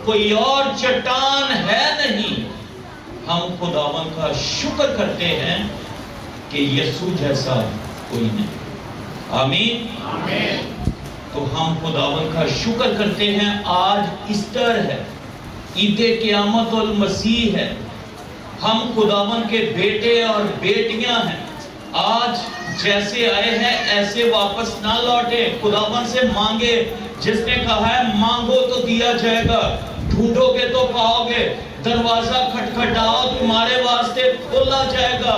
کوئی اور چٹان ہے نہیں۔ ہم خداوند کا شکر کرتے ہیں کہ یسوع جیسا کوئی نہیں۔ آمین۔ تو ہم خداوند کا شکر کرتے ہیں۔ آج ایسٹر ہے، عید قیامت المسیح ہے، ہم خداوند کے بیٹے اور بیٹیاں ہیں۔ آج جیسے آئے ہیں ایسے واپس نہ لوٹے، خداوند سے مانگے، جس نے کہا ہے مانگو تو دیا جائے گا، ڈھونڈو گے تو پاؤ گے، دروازہ کھٹکھٹاؤ تمہارے واسطے کھولا جائے گا۔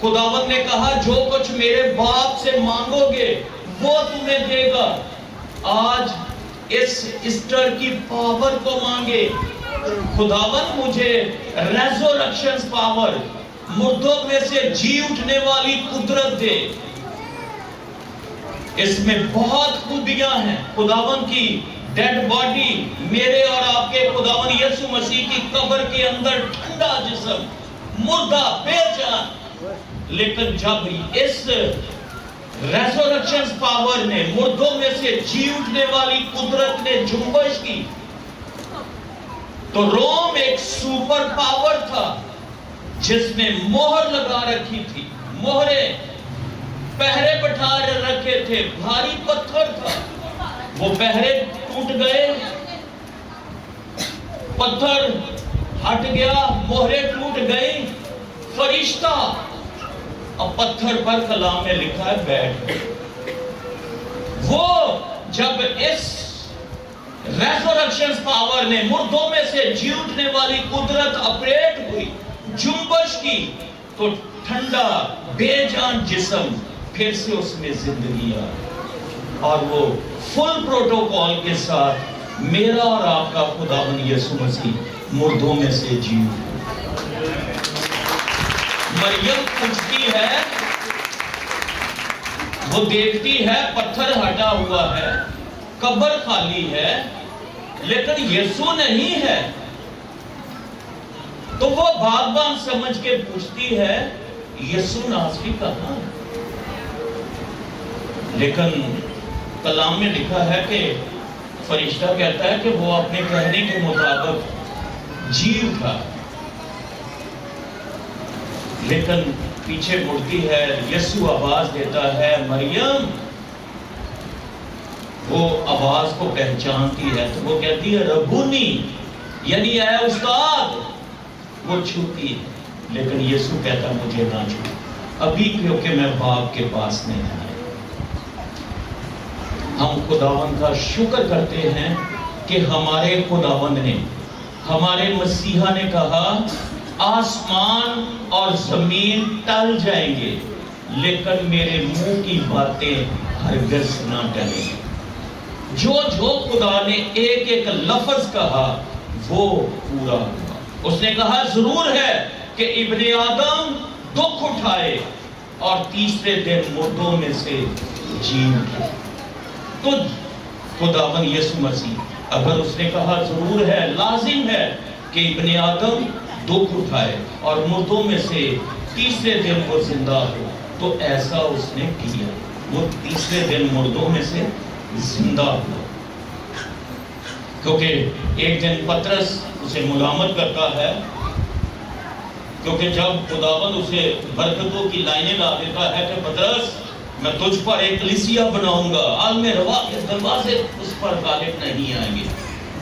خداوند نے کہا جو کچھ میرے باپ سے مانگو گے وہ تمہیں دے گا۔ آج اس ایسٹر کی پاور کو مانگے، خداوند مجھے ریزورکشن پاور، مردوں میں سے جی اٹھنے والی قدرت دے۔ اس میں بہت خوبیاں ہیں۔ خداوند کی ڈیڈ باڈی، میرے اور آپ کے خداوند یسوع مسیح کی قبر کے اندر ٹھنڈا جسم، مردہ بے جان، लेकिन जब इस रेजरेक्शन पावर ने, मुर्दों में से जी उठने वाली कुदरत ने जुम्बश की, तो रोम एक सुपर पावर था जिसने मोहर लगा रखी थी, मोहरे पहरे बैठा रखे थे, भारी पत्थर था, वो पहरे टूट गए, पत्थर हट गया, मोहरे टूट गई, फरिश्ता अब पत्थर पर कलाम में लिखा है बैठ। वो जब इस रेजरेक्शन पावर ने, मुर्दों में से जी उठने वाली कुदरत ऑपरेट हुई, जुम्बश की, तो ठंडा बेजान जिस्म फिर से उसमें जिंदगी आई और वो फुल प्रोटोकॉल के साथ मेरा और आपका खुदावन यीशु मसीह मुर्दों में से जी उठा। मरियम पूछती है, वो देखती है पत्थर हटा हुआ है, कब्र खाली है, लेकिन यीशु नहीं है, तो वो बागबान समझ के पूछती है यीशु नासरी कहां है? लेकिन कलाम में लिखा है कि फरिश्ता कहता है कि वो अपने कहने के मुताबिक जी उठा, लेकिन पीछे मुड़ती है, यीशु आवाज देता है मरियम, वो आवाज को पहचानती है तो वो कहती है रब्बूनी, यानी है उस्ताद, वो छूती है, लेकिन यीशु कहता मुझे ना छू अभी, क्योंकि मैं बाप के पास नहीं आया। हम खुदावन का शुक्र करते हैं कि हमारे खुदावन ने, हमारे मसीहा ने कहा आसमान और जमीन टल जाएंगे लेकिन मेरे मुंह की बातें हरगिज़ ना टलेंगी। जो जो खुदा ने एक एक लफ्ज कहा वो पूरा हुआ। उसने कहा जरूर है कि इब्ने आदम दुख उठाए और तीसरे दिन मुर्दों में से जी उठे। तो खुदावन यीशु मसीह अगर उसने कहा जरूर है, लाजिम है कि इब्ने आदम दुख उठाए और मुर्दों में से तीसरे दिन वो जिंदा हो, तो ऐसा उसने किया, वो तीसरे दिन मुर्दों में से जिंदा हुआ। क्योंकि एक दिन पतरस उसे मुलामत करता है, क्योंकि जब खुदावंद उसे बरकतों की लाइनें ला देता है कि पतरस मैं तुझ पर एक कलीसिया बनाऊंगा, आलम रवा के दरवाजे उस पर गालिब नहीं आएंगे,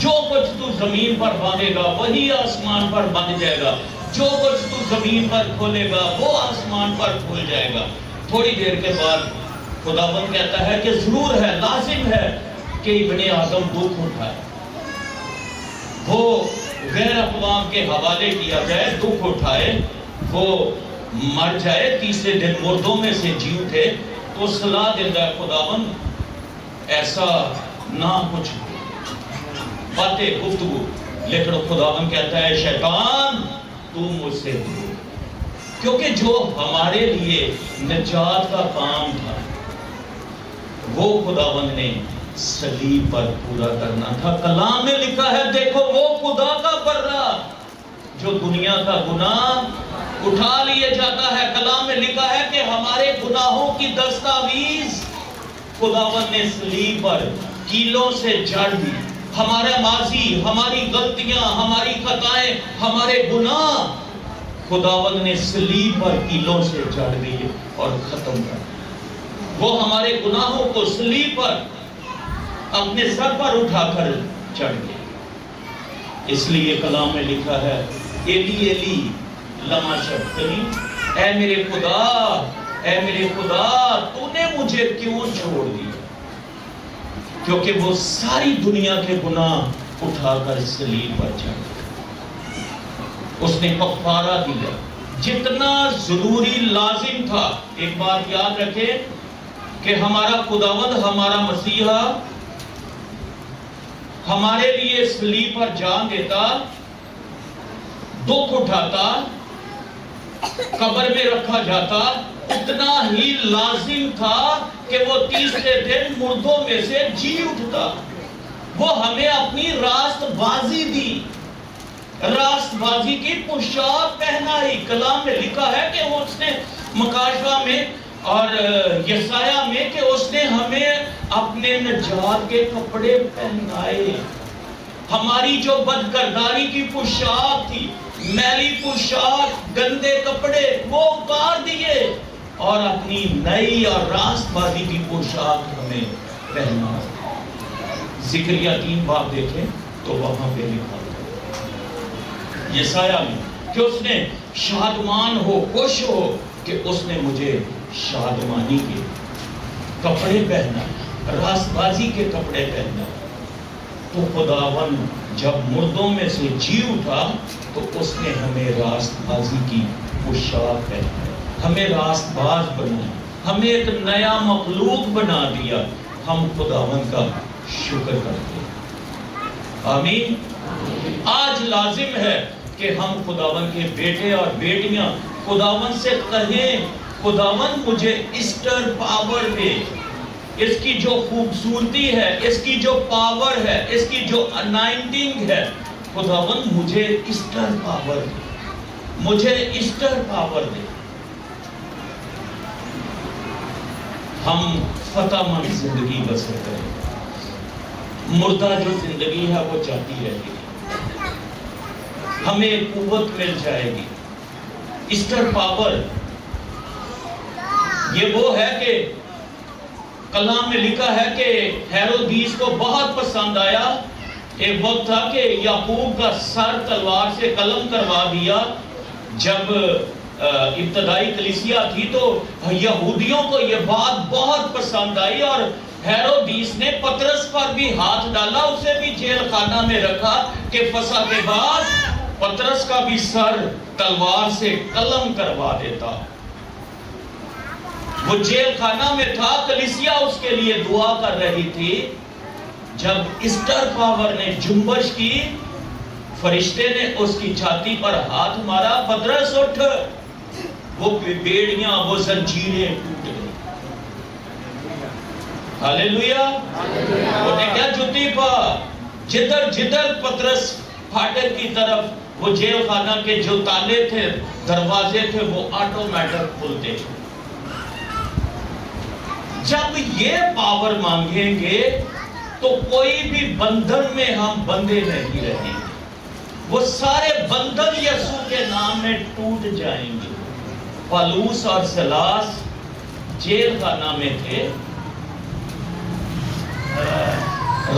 जो कुछ तू जमीन पर बांधेगा वही आसमान पर बंध जाएगा, जो कुछ तू जमीन पर खोलेगा वो आसमान पर खुल जाएगा। थोड़ी देर के बाद खुदावंद कहता है कि जरूर है, लाजिम है कि इब्ने आदम दुख उठाए, वो गैर अक़वाम के हवाले किया जाए, दुख उठाए, वो मर जाए, तीसरे दिन मुर्दों में से जी उठे। तो सलाह देता है खुदावंद, ऐसा ना कुछ बातें गुफ्तगू, लेकिन खुदावंद कहता है शैतान तू मुझसे दूर, क्योंकि जो हमारे लिए निजात का काम था वो खुदावंद ने सलीब पर पूरा करना था। कलाम में लिखा है, देखो वो खुदा का बर्रा जो दुनिया का गुनाह उठा लिए जाता है। कलाम में लिखा है कि हमारे गुनाहों की दस्तावीज खुदावंद ने सलीब पर कीलों से जड़ दी। हमारा माजी, हमारी गलतियां, हमारी खताएं, हमारे गुनाह खुदावंद ने सलीब पर कीलों से जड़ दिए और खत्म कर दिया। वो हमारे गुनाहों को सलीब पर अपने सर पर उठाकर चढ़ गए। इसलिए कलाम में लिखा है, एली एली लमा शबतनी, ऐ मेरे खुदा, ऐ मेरे खुदा तूने मुझे क्यों छोड़ दिया? क्योंकि वो सारी दुनिया के गुनाह उठाकर सलीब पर चढ़ गया। उसने कफारा दिया जितना जरूरी लाजिम था। एक बात याद रखें कि हमारा खुदावंद, हमारा मसीहा हमारे लिए सलीब पर जान देता, दुख उठाता, कब्र में रखा जाता, उतना ही लाजिम था कि वो तीसरे दिन मुर्दों में से जी उठता। वो हमें अपनी रास्तबाजी दी, रास्तबाजी की पोशाक पहनाई। कलाम में लिखा है कि वो उसने مکاشفہ میں اور یسایہ میں کہ اس نے ہمیں اپنے نجات کے کپڑے پہنائے. ہماری جو بدکرداری کی پوشاک تھی، میلی پوشاک، گندے کپڑے، وہ اتار دیے اور اپنی نئی اور راست بازی کی پوشاک ہمیں پہنا. زکریا 3 باب دیکھیں تو وہاں پہ لکھا یسایہ میں کہ اس نے شادمان ہو، خوش ہو کہ اس نے مجھے شادمانی کے کپڑے پہنا، راست بازی کے کپڑے پہنا. تو خداون جب مردوں میں سے جی اٹھا تو اس نے ہمیں راست بازی کی پوشاک پہنائی، ہمیں راست باز بنایا، ہمیں ایک نیا مخلوق بنا دیا. ہم خداون کا شکر کرتے ہیں. آمین. آج لازم ہے کہ ہم خداون کے بیٹے اور بیٹیاں خداون سے کہیں خداون مجھے ایسٹر پاور دے. اس کی جو خوبصورتی ہے، اس کی جو پاور ہے، اس کی جو انائنٹنگ ہے، خداون مجھے ایسٹر پاور دے، مجھے ایسٹر پاور دے. ہم فتح مند زندگی بسر کریں. مردہ جو زندگی ہے وہ چاہتی رہے گی، ہمیں قوت مل جائے گی. ایسٹر پاور یہ وہ ہے کہ کلام میں لکھا ہے کہ ہیرودیس کو بہت پسند آیا. ایک وقت تھا کہ یعقوب کا سر تلوار سے قلم کروا دیا. جب ابتدائی کلیسیا تھی تو یہودیوں کو یہ بات بہت پسند آئی اور ہیرودیس نے پطرس پر بھی ہاتھ ڈالا، اسے بھی جیل خانہ میں رکھا کہ فسح کے بعد پطرس کا بھی سر تلوار سے قلم کروا دیتا. وہ جیل خانہ میں تھا، کلیسیا اس کے لیے دعا کر رہی تھی. جب ایسٹر پاور نے جنبش کی، فرشتے نے اس کی چھاتی پر ہاتھ مارا، پطرس اٹھ. وہ بیڑیاں، وہ زنجیریں ٹوٹ گئی. ہاللیلویا. وہ نے کیا جُتی پا، جدھر جدھر پطرس پھاٹک کی طرف، وہ جیل خانہ کے جو تالے تھے، دروازے تھے، وہ آٹومیٹک کھلتے. جب یہ پاور مانگیں گے تو کوئی بھی بندھن میں ہم بندے نہیں رہیں گے. وہ سارے بندھن یسوع کے نام میں ٹوٹ جائیں گے. پالوس اور سلاس جیل خانہ میں تھے.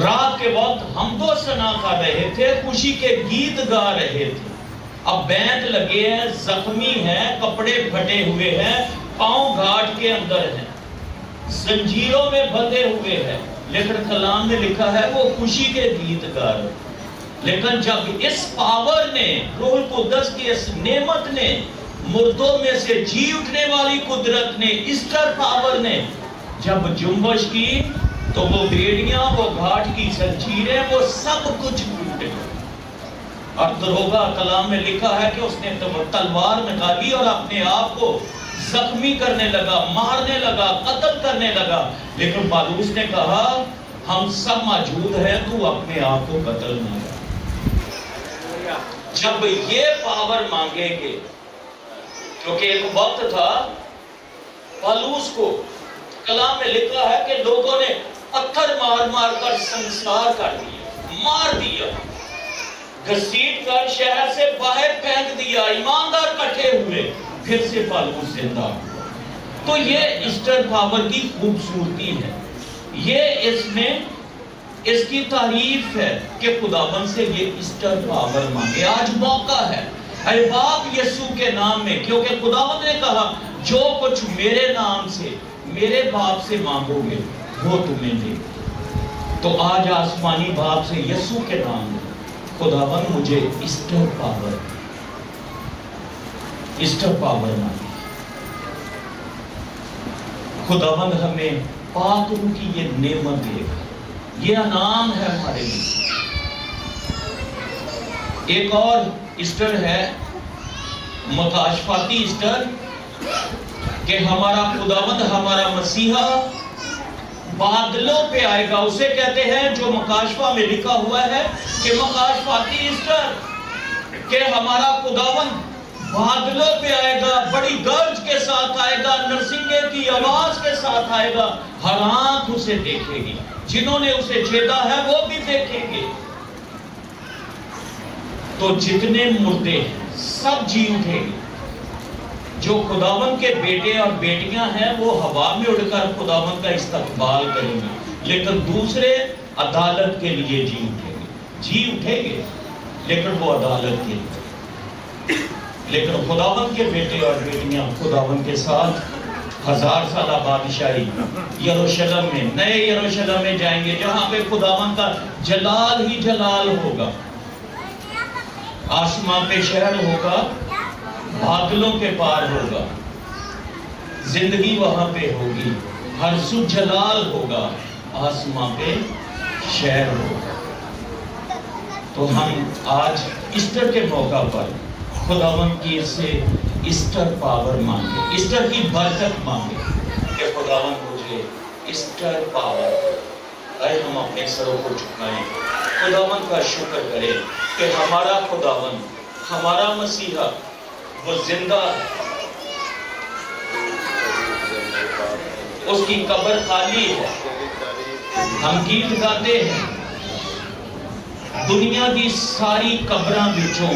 رات کے وقت حمد و ثنا کر رہے تھے، خوشی کے گیت گا رہے تھے. اب بینت لگے ہیں، زخمی ہیں، کپڑے پھٹے ہوئے ہیں، پاؤں گھاٹ کے اندر ہیں، زنجیروں میں بندھے ہوئے ہیں. لیکن کلام میں لکھا ہے وہ خوشی کے گیت گا رہے. لیکن جب اس پاور نے، روح القدس کی اس نعمت نے، مردوں میں سے جی اٹھنے والی قدرت نے، ایسٹر پاور نے جب جنبش کی تو وہ بیڑیاں، وہ گھاٹ کی زنجیریں، وہ سب کچھ ٹوٹ گئے. اور دروگا کلام میں لکھا ہے کہ اس نے تلوار نکالی اور اپنے آپ کو زخمی کرنے لگا، مارنے لگا، قتل کرنے لگا. لیکن پالوس نے کہا ہم سب موجود ہیں، تو اپنے آپ کو قتل نہ کر. جب یہ پاور مانگیں گے، کیونکہ ایک وقت تھا پالوس کو کلام میں لکھا ہے کہ لوگوں نے پتھر مار مار کر سنسار کر دیا، مار دیا، گھسیٹ کر شہر سے باہر پھینک دیا. ایماندار کٹھے ہوئے، پھر سے پالوس زندہ ہوا. تو یہ ایسٹر پاور کی خوبصورتی ہے. یہ اس میں اس کی تعریف ہے کہ خداوند سے یہ ایسٹر پاور مانگے. آج موقع ہے، اے باپ یسوع کے نام میں، کیونکہ خداوند نے کہا جو کچھ میرے نام سے، میرے باپ سے مانگو گے وہ تمہیں دے. تو آج آسمانی باپ سے یسوع کے نام میں خداوند مجھے ایسٹر پاور مانگے. خداوند ہمیں پاک روح کی یہ نعمت دے گا، یہ انعام ہے ہمارے لیے. ایک اور ایسٹر ہے مکاشفاتی ایسٹر، کہ ہمارا خداوند، ہمارا مسیحا بادلوں پہ آئے گا. اسے کہتے ہیں جو مکاشفہ میں لکھا ہوا ہے کہ مکاشفاتی ایسٹر، کہ ہمارا خداوند بادلوں پہ آئے گا، بڑی گرج کے ساتھ साथ आएगा, नरसिंगे की आवाज के साथ आएगा, हर आंख उसे देखेगी, जिन्होंने उसे छेदा है वो भी देखेंगे। तो जितने मुर्दे हैं सब जी उठेंगे। जो खुदावन के बेटे और बेटियां हैं वो हवा में उड़कर खुदावन का इस्तकबाल करेंगे, लेकिन दूसरे अदालत के लिए जी उठेंगे, लेकिन वो अदालत के लिए। लेकिन खुदावन के बेटे और बेटियां खुदावन के साथ 1000 साल बादशाही यरूशलेम में, नए यरूशलेम में जाएंगे, जहां पे खुदावन का जलाल ही जलाल होगा। आसमान पे शहर होगा, बादलों के पार होगा, जिंदगी वहां पे होगी, हर सु जलाल होगा, आसमान पे शहर होगा। तो हम आज ईस्टर के मौका पर खुदावन की से ईस्टर पावर मांगे, ईस्टर की बरकत मांगे कि खुदावन मुझे ईस्टर पावर। आए हम अपने सरों को झुकाएं, खुदावन का शुक्र करें कि हमारा खुदावन, हमारा मसीहा वो जिंदा है, उसकी कब्र खाली है। हम गीत गाते हैं, दुनिया की सारी कब्रां विचों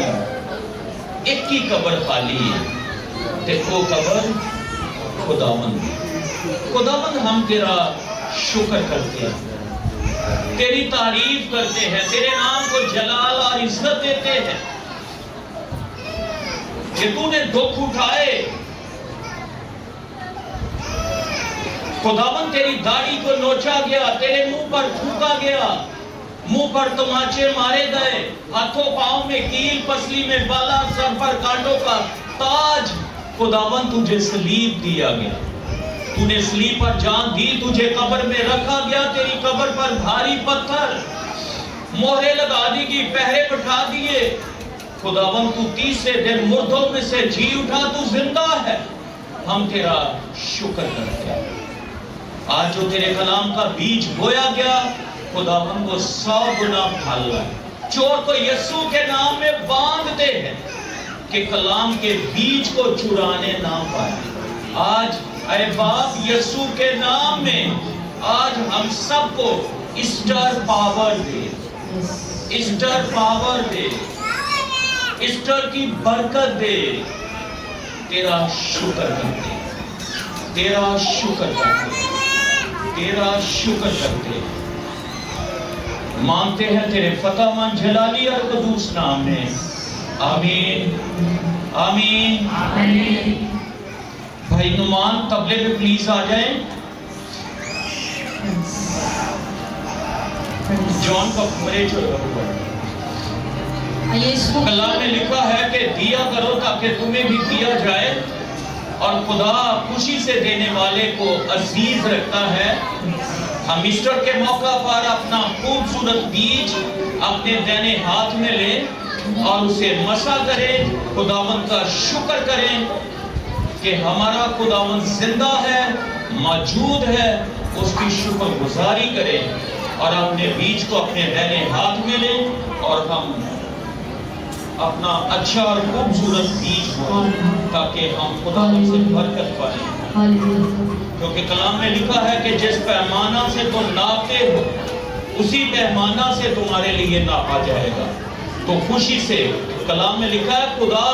एक ही कब्र खाली है, ते वो कब्र खुदावन हम तेरा शुक्र करते हैं, तेरी तारीफ करते हैं, तेरे नाम को जलाल और इज्जत देते हैं कि तूने दुख उठाए। खुदावन तेरी दाढ़ी को नोचा गया, तेरे मुंह पर थूका गया, मुंह पर तमाचे मारे गए, हाथों पांव में कील, पसली में बाला, सर पर कांटों का ताज। खुदावन तुझे सलीब दिया गया, तूने सलीब पर जान दी, तुझे कब्र में रखा गया, तेरी कब्र पर भारी पत्थर, मोहरे लगा दी गई, पहरे बैठा दिए। खुदावन तू तीसरे दिन मुर्दों में से जी उठा, तू जिंदा है। हम तेरा शुक्र करते हैं। आज जो तेरे कलाम का बीज बोया गया, खुदावन को 100 गुना फल है। चोर को यीशु के नाम में बांधते हैं कि कलाम के बीज को चुराने ना पाए। आज अरे बाप यीशु के नाम में आज हम सबको ईस्टर पावर दे, ईस्टर पावर दे, ईस्टर की बरकत दे। तेरा शुक्र करते, तेरा शुक्र करते, तेरा शुक्र करते। मांगते हैं तेरे फतेहमंद जलाली और कदूस नाम में, आमीन आमीन आमीन। भाई नुमान तबले पे प्लीज आ जाएं। जॉन का कमरे कलाम में लिखा है कि दिया करो ताकि तुम्हें भी दिया जाए, और खुदा खुशी से देने वाले को अजीज रखता है। हम ईस्टर के मौका पर अपना खूबसूरत बीज अपने दाहिने हाथ में लें और उसे मसा करें, खुदावंद का शुक्र करें कि हमारा खुदावंद जिंदा है, मौजूद है, उसकी शुक्रगुजारी करें और अपने बीज को अपने दाहिने हाथ में लें और हम अपना अच्छा और खूबसूरत बीज बोएं ताकि हम खुदावंद से बरकत पाएं। क्योंकि कलाम में लिखा है कि जिस पैमाना से तुम नापते हो उसी पैमाना से तुम्हारे लिए नापा जाएगा। तो खुशी से, कलाम में लिखा है खुदा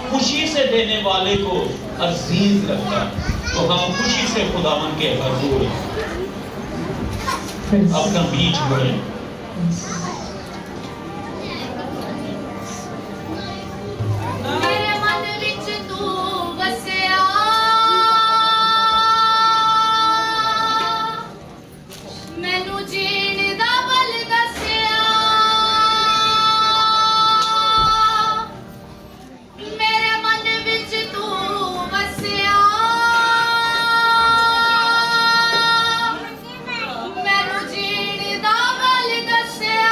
खुशी से देने वाले को अजीज रखता है। तो हम खुशी से खुदावंद के हजूर अपना बीज बोएं। Say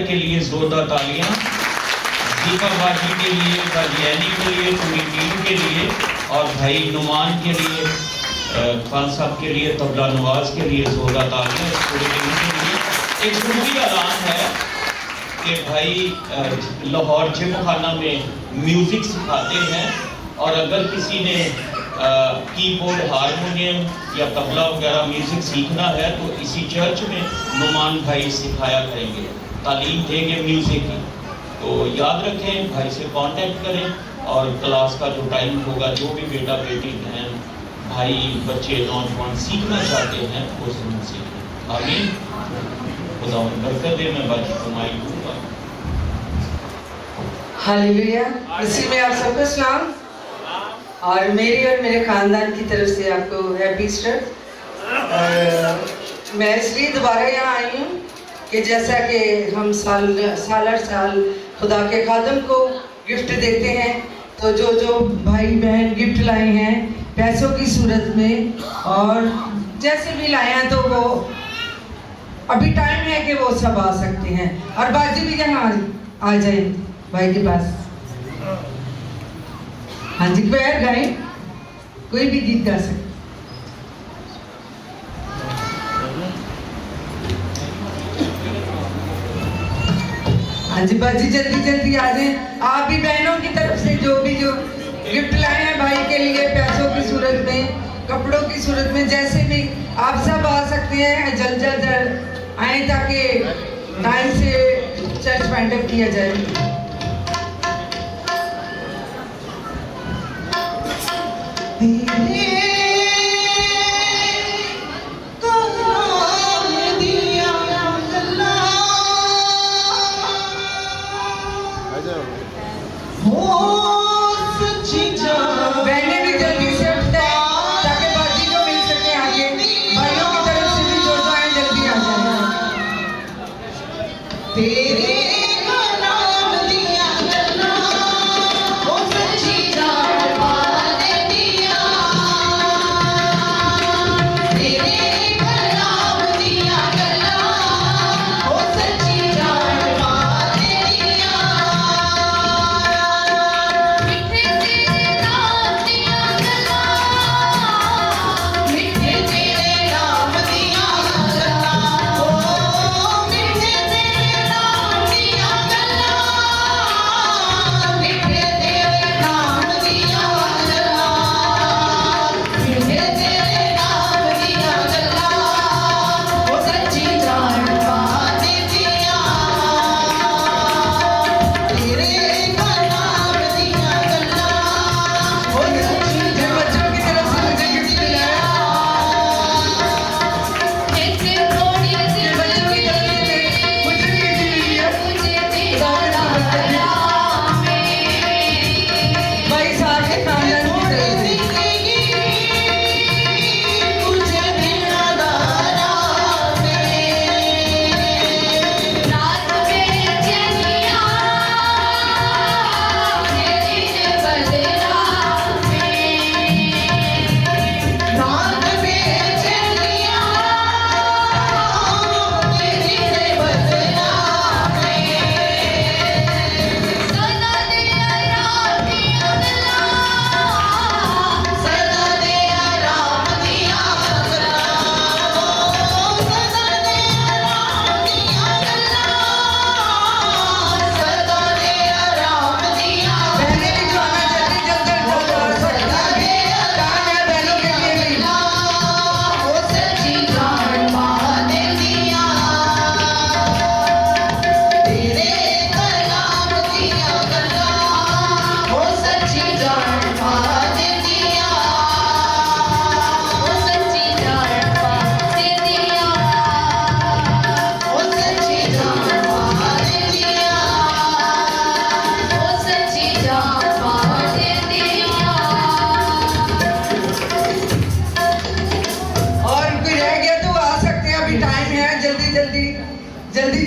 के लिए जोरदार तालियां, दीपा बाजी के लिए, कादियानी के लिए, पूरी टीम के लिए और भाई नुमान के लिए। खान साहब के लिए, तबला नवाज के लिए जोरदार तालियां इस पूरे दिन के लिए। एक ज़रूरी ऐलान है कि भाई लाहौर जिम खाना में म्यूज़िक सिखाते हैं और अगर किसी ने कीबोर्ड, हारमोनियम या तबला वगैरह म्यूज़िक सीखना है तो इसी चर्च में नुमान भाई सिखाया करेंगे, तालीम देंगे म्यूज़िक की। तो याद रखें, भाई से कांटेक्ट करें और क्लास का जो टाइम होगा, जो भी बेटा बेटी बहन भाई बच्चे नौजवान सीखना चाहते हैं वो समझ सीखें। आमीन। खुदा बरकत दे। मैं बाकी कमाई दूंगा। हालेलुया। इसी में आप सबको सलाम और मेरे खानदान की तरफ से आपको हैप्पी ईस्टर। मैं इसलिए दोबारा यहाँ आई हूँ कि जैसा कि हम साल खुदा के खादम को गिफ्ट देते हैं, तो जो भाई बहन गिफ्ट लाए हैं पैसों की सूरत में और जैसे भी लाए हैं, तो वो अभी टाइम है कि वो सब आ सकते हैं। और बाजी भी यहाँ आ जाए भाई के पास। हाँ जी, पैर गाएं, कोई भी गीत गा सकते। हाँ जी बाजी, जल्दी जल्दी आ जाए। आप भी बहनों की तरफ से जो गिफ्ट लाए हैं भाई के लिए, पैसों की सूरत में, कपड़ों की सूरत में, जैसे भी आप सब आ सकते हैं, जल्द आए ताकि टाइम से चर्च वाइंड अप किया जाए। बहने भी जल्दी से उठते हैं ताकि बाजी को मिल सके आगे। भाइयों की तरफ से भी जो आए जल्दी आ जाए। तेरे नाम दिया गल्ला, ओ सच्ची जान पाने दिया। तेरे नाम दिया गल्ला, ओ सच्ची जान पाने दिया।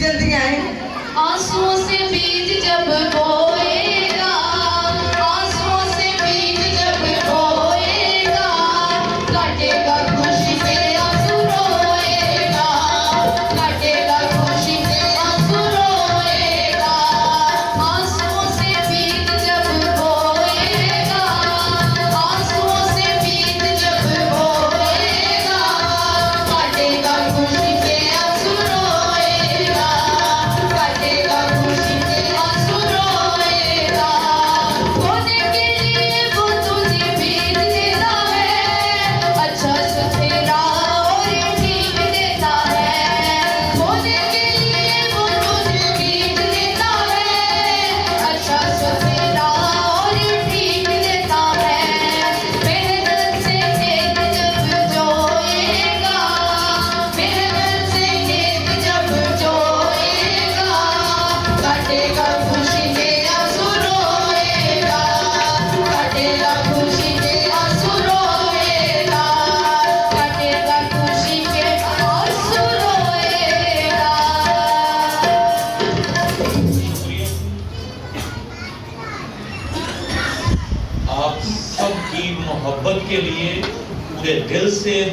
जल्दी आए। आंसुओं से बीज जब बोएगा, आंसुओं से बीज जब बोएगा, काटेगा खुशी से आंसू रोएगा, काटेगा खुशी से आंसू रोएगा। आंसुओं से बीज जब बोएगा, आंसुओं से बीज जब बोएगा,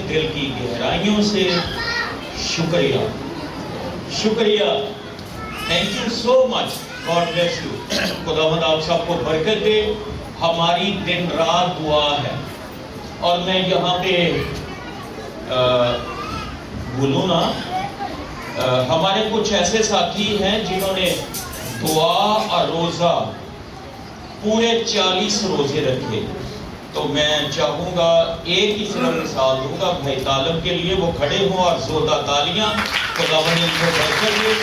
दिल की गहराइयों से शुक्रिया, शुक्रिया। Thank you so much, God bless you. खुदावंद आप सबको बरकत दे। हमारी दिन रात दुआ है। और मैं यहाँ पे बोलूँ ना, हमारे कुछ ऐसे साथी हैं जिन्होंने दुआ और रोज़ा पूरे 40 रोजे रखे। तो मैं चाहूँगा एक ही सिर्फ मिसाल दूंगा भाई तालब के लिए, वो खड़े हों और जोरदार तालियां खुदावंद इनको बरकत दे।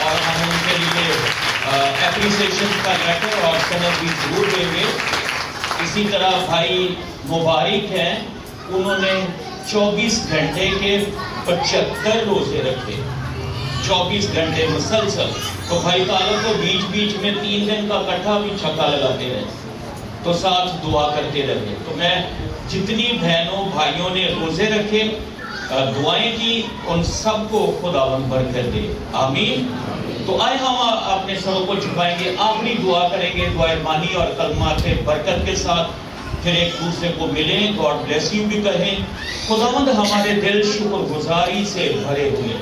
और हम उनके लिए एप्रिसिएशन का लेटर और सनद भी जरूर देंगे। इसी तरह भाई मुबारक हैं, उन्होंने 24 घंटे के 75 रोजे रखे, 24 घंटे मुसलसल। तो भाई तालब को बीच बीच में 3 दिन का कट्ठा भी छक्का लगाते रहे, तो साथ दुआ करते रहे। तो मैं जितनी बहनों भाइयों ने रोजे रखे, दुआएं की, उन सबको खुदावंद बरकत दे। आमीन। तो आए हम अपने सरों को झुकाएंगे, आखिरी दुआ करेंगे, दुआए मानी और कलमात बरकत के साथ, फिर एक दूसरे को मिलें, गॉड ब्लेस यू भी कहें। खुदावंद हमारे दिल शुक्रगुजारी से भरे हुए,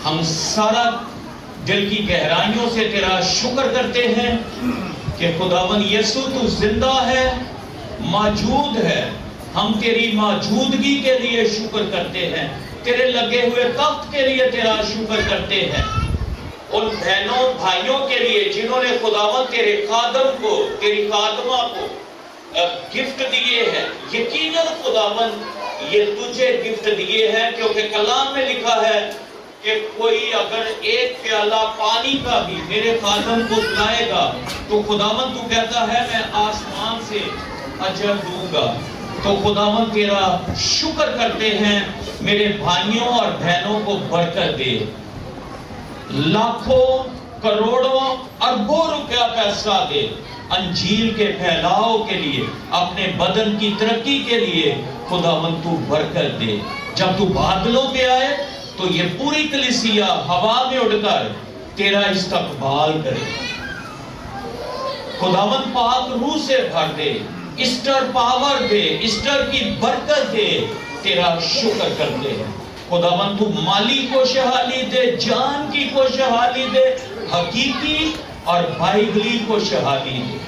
हम सारा दिल की गहराइयों से तेरा शुक्र करते हैं कि खुदावंद यीशु तू जिंदा है, मौजूद है। हम तेरी मौजूदगी के लिए शुक्र करते हैं, तेरे लगे हुए तख्त के लिए तेरा शुक्र करते हैं। उन बहनों भाइयों के लिए जिन्होंने खुदावंद तेरे खादम को, तेरी खादमा को गिफ्ट दिए हैं, यकीनन खुदावंद ये तुझे गिफ्ट दिए हैं, क्योंकि कलाम में लिखा है कि कोई अगर एक प्याला पानी का भी मेरे खादम को पिलाएगा तो खुदावंद तू कहता है मैं आसमान से अजर दूंगा। तो खुदावंद तेरा शुक्र करते हैं, मेरे भाइयों और बहनों को बरकत दे। लाखों करोड़ों अरबों रुपया पैसा दे अंजील के फैलाव के लिए, अपने बदन की तरक्की के लिए। खुदावंद तू बरकत दे। जब तू बादलों पे आए तो ये पूरी कलीसिया हवा में उड़कर तेरा इस्तकबाल करे। खुदावंद पाक रूह से भर दे, ईस्टर पावर दे, ईस्टर की बरकत दे। तेरा शुक्र करते हैं खुदावंद, तू माली खुशहाली दे, जान की खुशहाली दे, हकीकी और बाइबली खुशहाली दे।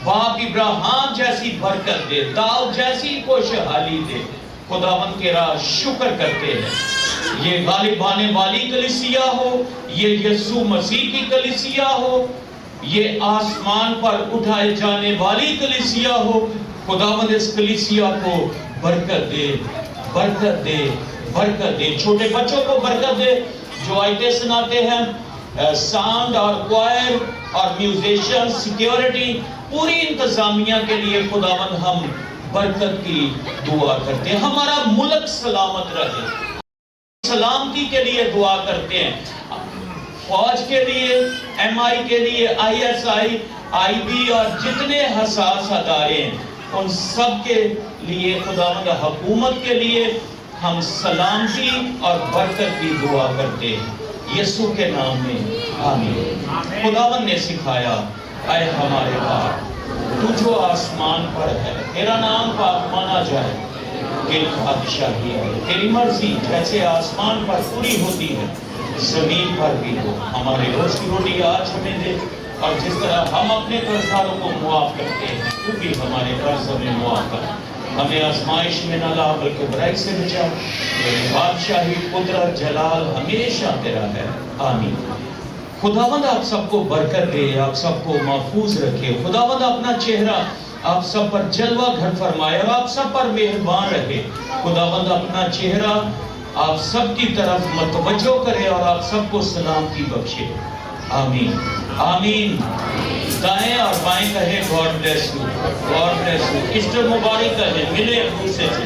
बाप इब्राहिम जैसी बरकत दे, दाऊद जैसी खुशहाली दे। खुदावंद तेरा शुक्र करते हैं। ये गालिब आने वाली कलीसिया हो, ये यीशु मसीह की कलीसिया हो, ये आसमान पर उठाए जाने वाली कलीसिया हो। खुदावंद इस कलीसिया को बरकत दे, बरकत दे, बरकत दे। छोटे बच्चों को बरकत दे जो आयतें सुनाते हैं, साउंड और क्वायर और म्यूजिशियन, सिक्योरिटी, पूरी इंतजामिया के लिए खुदावंद हम बरकत की दुआ करते हैं। हमारा मुल्क सलामत रहे, सलामती के लिए दुआ करते हैं। फौज के लिए, MI के लिए, ISI, IB और जितने हसास अदारे हैं उन सब के लिए खुदावंद, हुकूमत के लिए हम सलामती और बरकत की दुआ करते हैं यीशु के नाम में। आमीन। खुदावंद ने सिखाया, ऐ हमारे बाप तू जो आसमान पर है, तेरा नाम पाक माना जाए, तेरी बादशाही आए, तेरी मर्जी जैसे आसमान पर पूरी होती है जमीन पर भी हो। हमारे रोज की रोटी आज हमें दे, और जिस तरह हम अपने कर्जदारों को मुआफ करते हैं तू भी हमारे कर्ज हमें मुआफ कर। हमें आजमाइश में न ला बल्कि बुराई से बचा। तेरी बादशाही, कुदरत, जलाल हमेशा तेरा है। आमीन। खुदावंद आप सबको बरकत दे, आप सबको महफूज रखे। खुदावंद अपना चेहरा आप सब पर जलवा घर फरमाए और आप सब पर मेहरबान रहे। खुदावंद अपना चेहरा आप सब की तरफ मतवज्जो करे और आप सबको सलामती बख्शे। आमीन, आमीन। दाएं और बाएं कहे God bless you, God bless you. Easter मुबारक कहे, मिले एक दूसरे से।